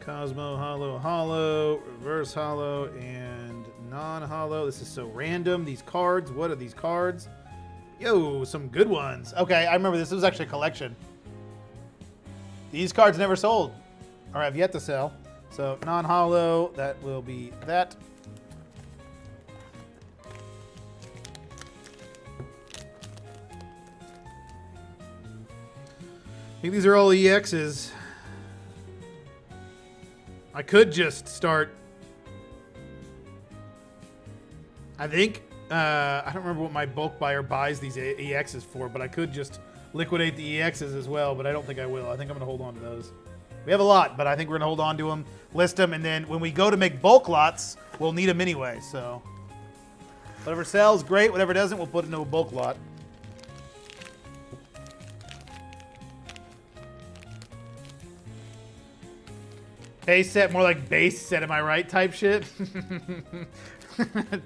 Cosmo, hollow, reverse hollow, and Non-holo. This is so random. These cards. What are these cards? Yo, some good ones. Okay, I remember this was actually a collection. These cards never sold. Or have yet to sell. So, non-holo. That will be that. I think these are all EXs. I could just start... I think, I don't remember what my bulk buyer buys these EXs for, but I could just liquidate the EXs as well, but I don't think I will. I think I'm going to hold on to those. We have a lot, but I think we're going to hold on to them, list them, and then when we go to make bulk lots, we'll need them anyway, so. Whatever sells, great. Whatever doesn't, we'll put into a bulk lot. Base set, more like base set, am I right? Type shit.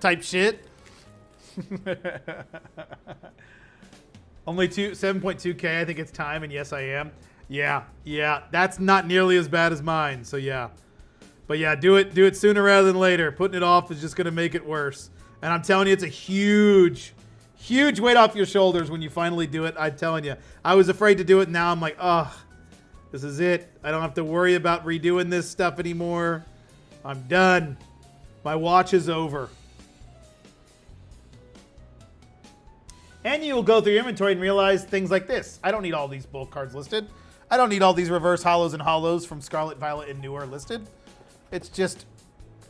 Type shit. Only 7.2K. I think it's time, and yes, I am. Yeah. That's not nearly as bad as mine. So yeah, but yeah, do it sooner rather than later. Putting it off is just gonna make it worse. And I'm telling you, it's a huge weight off your shoulders when you finally do it. I'm telling you, I was afraid to do it. Now I'm like, oh, this is it. I don't have to worry about redoing this stuff anymore. I'm done. My watch is over. And you'll go through your inventory and realize things like this. I don't need all these bulk cards listed. I don't need all these reverse holos and holos from Scarlet, Violet, and Newer listed. It's just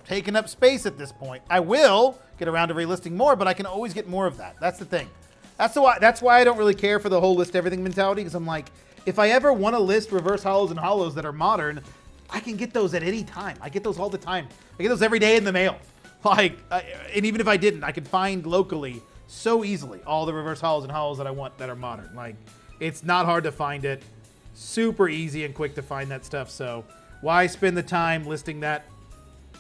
taking up space at this point. I will get around to relisting more, but I can always get more of that. That's the thing. That's why I don't really care for the whole list everything mentality, because I'm like, if I ever want to list reverse holos and holos that are modern, I can get those at any time. I get those all the time. I get those every day in the mail. Like, and even if I didn't, I could find locally so easily all the reverse holos and holos that I want that are modern. Like, it's not hard to find it. Super easy and quick to find that stuff. So why spend the time listing that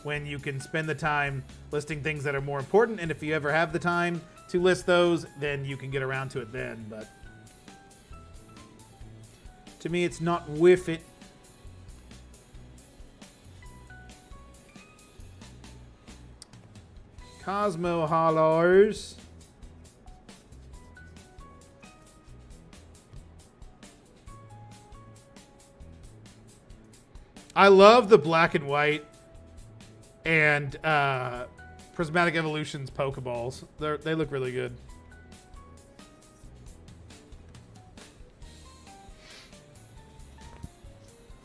when you can spend the time listing things that are more important? And if you ever have the time to list those, then you can get around to it then. But to me, it's not with it. Cosmo Hollers. I love the black and white and Prismatic Evolutions Pokeballs. They look really good.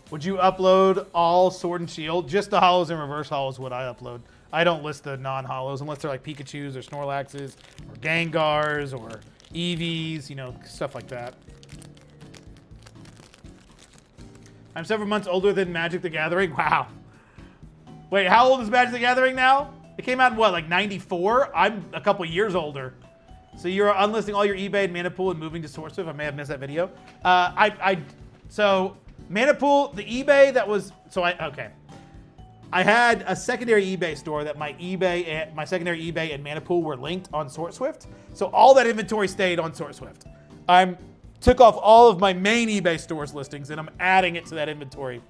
Would you upload all Sword and Shield? Just the holos and reverse holos would I upload. I don't list the non-holos unless they're like Pikachus or Snorlaxes or Gengars or Eevees, you know, stuff like that. I'm several months older than Magic the Gathering. Wow. Wait, how old is Magic the Gathering now? It came out in what, like 94? I'm a couple years older. So you're unlisting all your eBay and Mana Pool and moving to SourceSwift. I may have missed that video. So Mana Pool, the eBay that was, okay. I had a secondary eBay store that my secondary eBay and Mana Pool were linked on SourceSwift. So all that inventory stayed on SourceSwift. I took off all of my main eBay stores listings and I'm adding it to that inventory.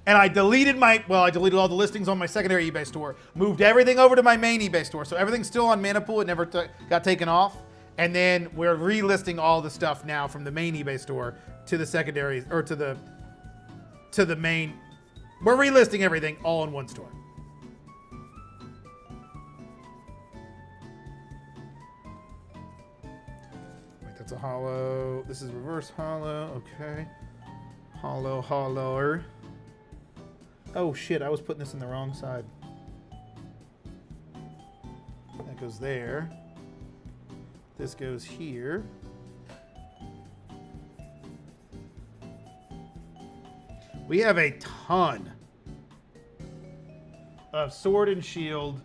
And I deleted I deleted all the listings on my secondary eBay store, moved everything over to my main eBay store. So everything's still on Mana Pool. It never got taken off. And then we're relisting all the stuff now from the main eBay store to the secondary, or to the main. We're relisting everything all in one store. Wait, that's a holo. This is reverse holo. Okay. Holoer. Oh shit, I was putting this in the wrong side. That goes there. This goes here. We have a ton of Sword and Shield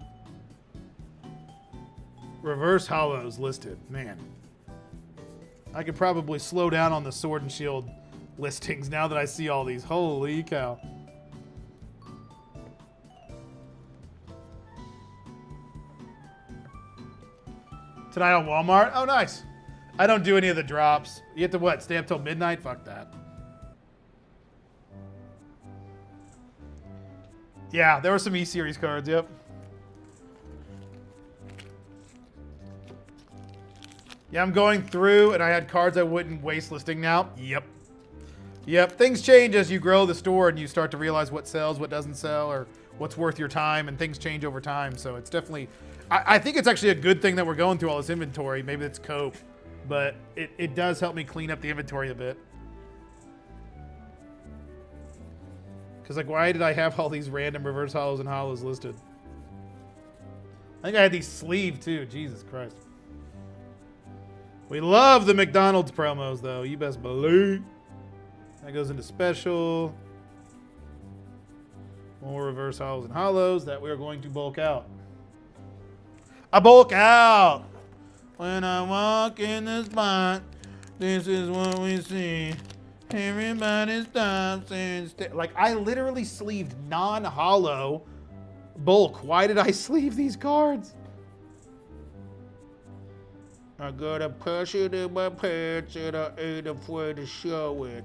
reverse holos listed. Man, I could probably slow down on the Sword and Shield listings now that I see all these. Holy cow. Tonight on Walmart? Oh, nice. I don't do any of the drops. You have to what? Stay up till midnight? Fuck that. Yeah, there were some E-Series cards, yep. Yeah, I'm going through, and I had cards I wouldn't waste listing now. Yep. Yep, things change as you grow the store and you start to realize what sells, what doesn't sell, or what's worth your time, and things change over time. So it's definitely, I think it's actually a good thing that we're going through all this inventory. Maybe it's cope, but it does help me clean up the inventory a bit. Because, like, why did I have all these random reverse hollows and hollows listed? I think I had these sleeved, too. Jesus Christ. We love the McDonald's promos, though. You best believe. That goes into special. More reverse hollows and hollows that we're going to bulk out. I bulk out. When I walk in the spot, this is what we see. Everybody stops and like, I literally sleeved non-hollow bulk. Why did I sleeve these cards? I gotta push it in my pants and I ain't afraid to show it.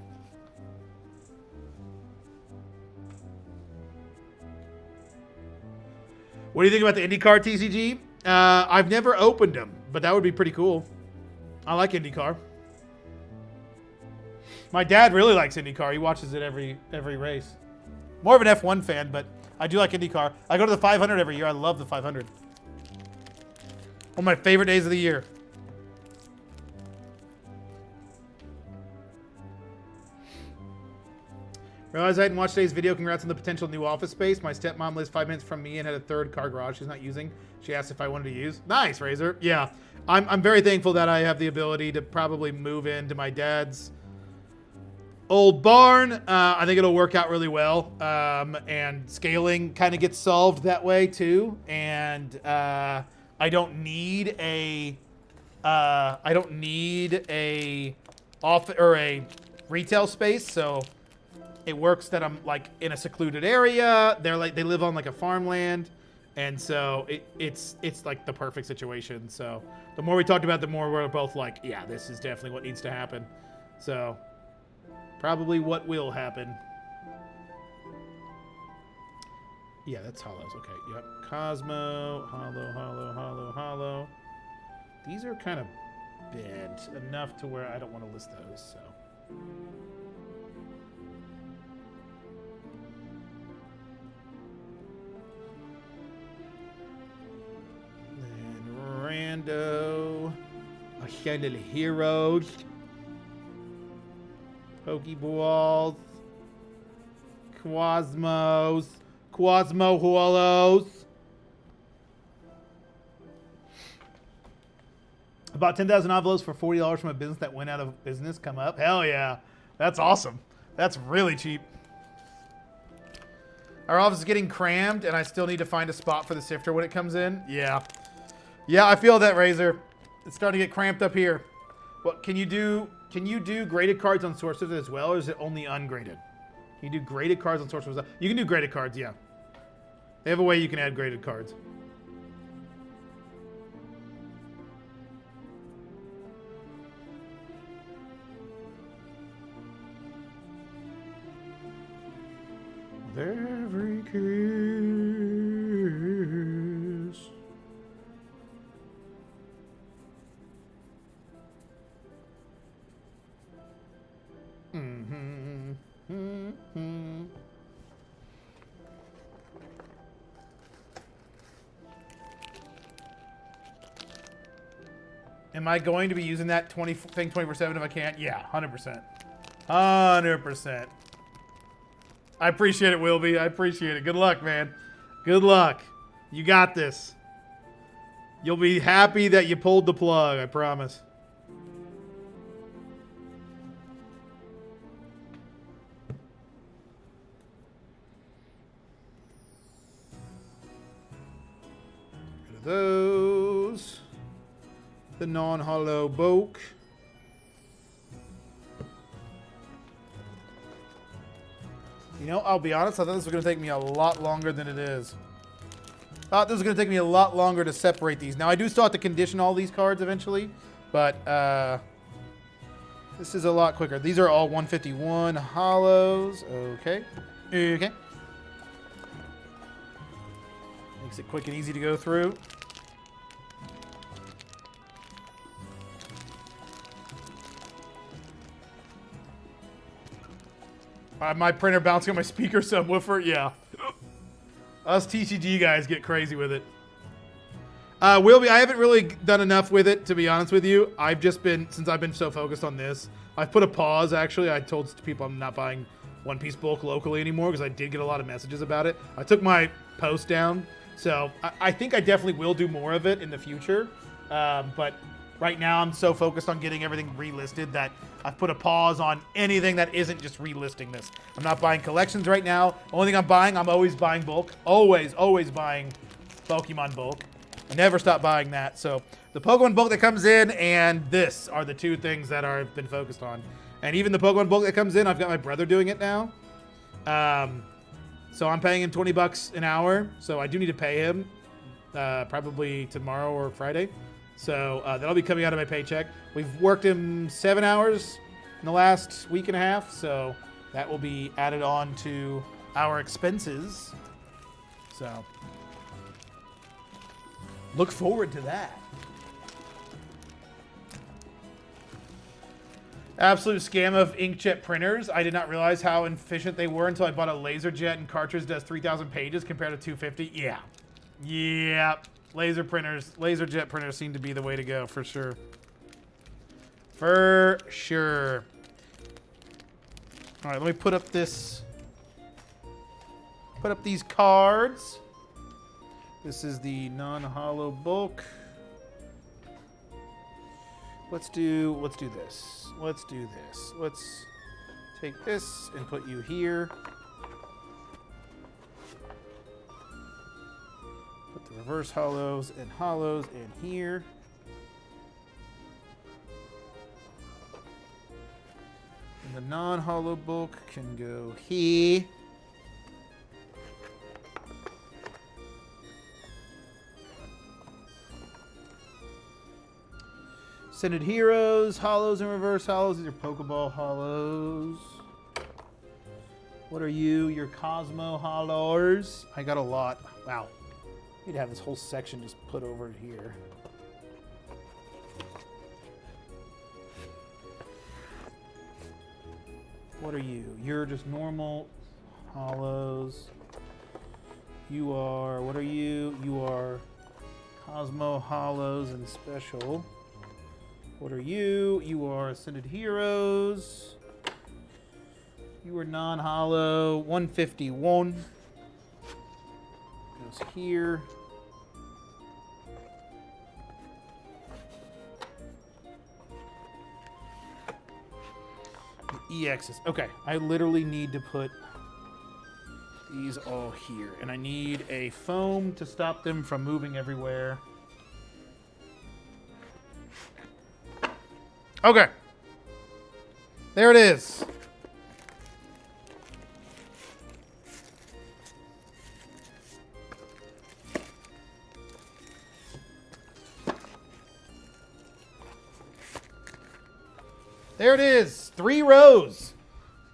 What do you think about the IndyCar TCG? I've never opened them, but that would be pretty cool. I like IndyCar. My dad really likes IndyCar. He watches it every race. More of an F1 fan, but I do like IndyCar. I go to the 500 every year. I love the 500. One of my favorite days of the year. Realized I hadn't watched today's video. Congrats on the potential new office space. My stepmom lives 5 minutes from me and had a third car garage she's not using. She asked if I wanted to use. Nice, Razor. Yeah, I'm very thankful that I have the ability to probably move into my dad's old barn. I think it'll work out really well. And scaling kind of gets solved that way too. And I don't need a off or a retail space, so it works that I'm like in a secluded area. They live on like a farmland, and so it's like the perfect situation. So the more we talked about it, the more we're both like, yeah, this is definitely what needs to happen. So probably what will happen. Yeah, that's hollows. Okay, yep. Cosmo, hollow. These are kind of bent enough to where I don't want to list those, so. Rando, a little heroes, Pokeballs, Quasmo Hollows. About 10,000 envelopes for $40 from a business that went out of business come up. Hell yeah, that's awesome. That's really cheap. Our office is getting crammed, and I still need to find a spot for the sifter when it comes in. Yeah. Yeah, I feel that, Razor. It's starting to get cramped up here. What can you do? Can you do graded cards on sources as well, or is it only ungraded? Can you do graded cards on sources? You can do graded cards, yeah. They have a way you can add graded cards. Every kiss. Am I going to be using that thing 24/7 if I can? Yeah, 100%. 100%. I appreciate it, Wilby. I appreciate it. Good luck, man. Good luck. You got this. You'll be happy that you pulled the plug, I promise. Rid of those. The non-hollow bulk. You know, I'll be honest, I thought this was going to take me a lot longer than it is. I thought this was going to take me a lot longer to separate these. Now, I do still have to condition all these cards eventually, but this is a lot quicker. These are all 151 hollows. Okay. Okay. Makes it quick and easy to go through. My printer bouncing on my speaker subwoofer. Yeah. Us TCG guys get crazy with it. I haven't really done enough with it, to be honest with you. Since I've been so focused on this, I've put a pause, actually. I told people I'm not buying One Piece bulk locally anymore because I did get a lot of messages about it. I took my post down, so I think I definitely will do more of it in the future. But right now I'm so focused on getting everything relisted that I've put a pause on anything that isn't just relisting this. I'm not buying collections right now. Only thing I'm always buying bulk. Always buying Pokemon bulk. I never stop buying that. So the Pokemon bulk that comes in and this are the two things that I've been focused on. And even the Pokemon bulk that comes in, I've got my brother doing it now. So I'm paying him $20 an hour. So I do need to pay him probably tomorrow or Friday. So that'll be coming out of my paycheck. We've worked him 7 hours in the last week and a half. So that will be added on to our expenses. So look forward to that. Absolute scam of inkjet printers. I did not realize how efficient they were until I bought a LaserJet and cartridge does 3,000 pages compared to 250. Yeah. Yeah. LaserJet printers seem to be the way to go for sure. For sure. All right, let me put up these cards. This is the non-hollow bulk. Let's do this. Let's do this. Let's take this and put you here. Put the reverse hollows and hollows in here. And the non-hollow bulk can go here. Ascended Heroes, hollows and reverse hollows. These are Pokeball hollows. What are you? Your Cosmo hollows. I got a lot. Wow. I need to have this whole section just put over here. What are you? You're just normal hollows. You are, what are you? You are Cosmo hollows and special. What are you? You are Ascended Heroes. You are non-hollow. 151. Goes here. The EXs. Okay, I literally need to put these all here. And I need a foam to stop them from moving everywhere. Okay. There it is. There it is. 3 rows.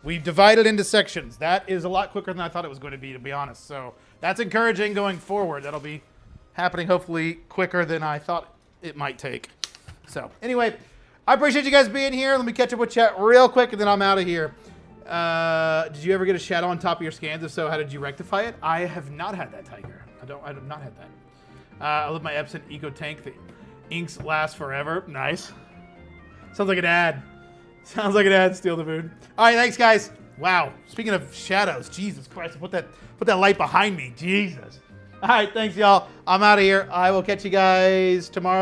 We've divided into sections. That is a lot quicker than I thought it was going to be honest. So that's encouraging going forward. That'll be happening hopefully quicker than I thought it might take. So anyway, I appreciate you guys being here. Let me catch up with chat real quick, and then I'm out of here. Did you ever get a shadow on top of your scans? If so, how did you rectify it? I have not had that, Tiger. I have not had that. I love my Epson Eco Tank. The inks last forever. Nice. Sounds like an ad. Sounds like an ad. Steal the food. All right, thanks, guys. Wow. Speaking of shadows, Jesus Christ, put that light behind me. Jesus. All right, thanks, y'all. I'm out of here. I will catch you guys tomorrow.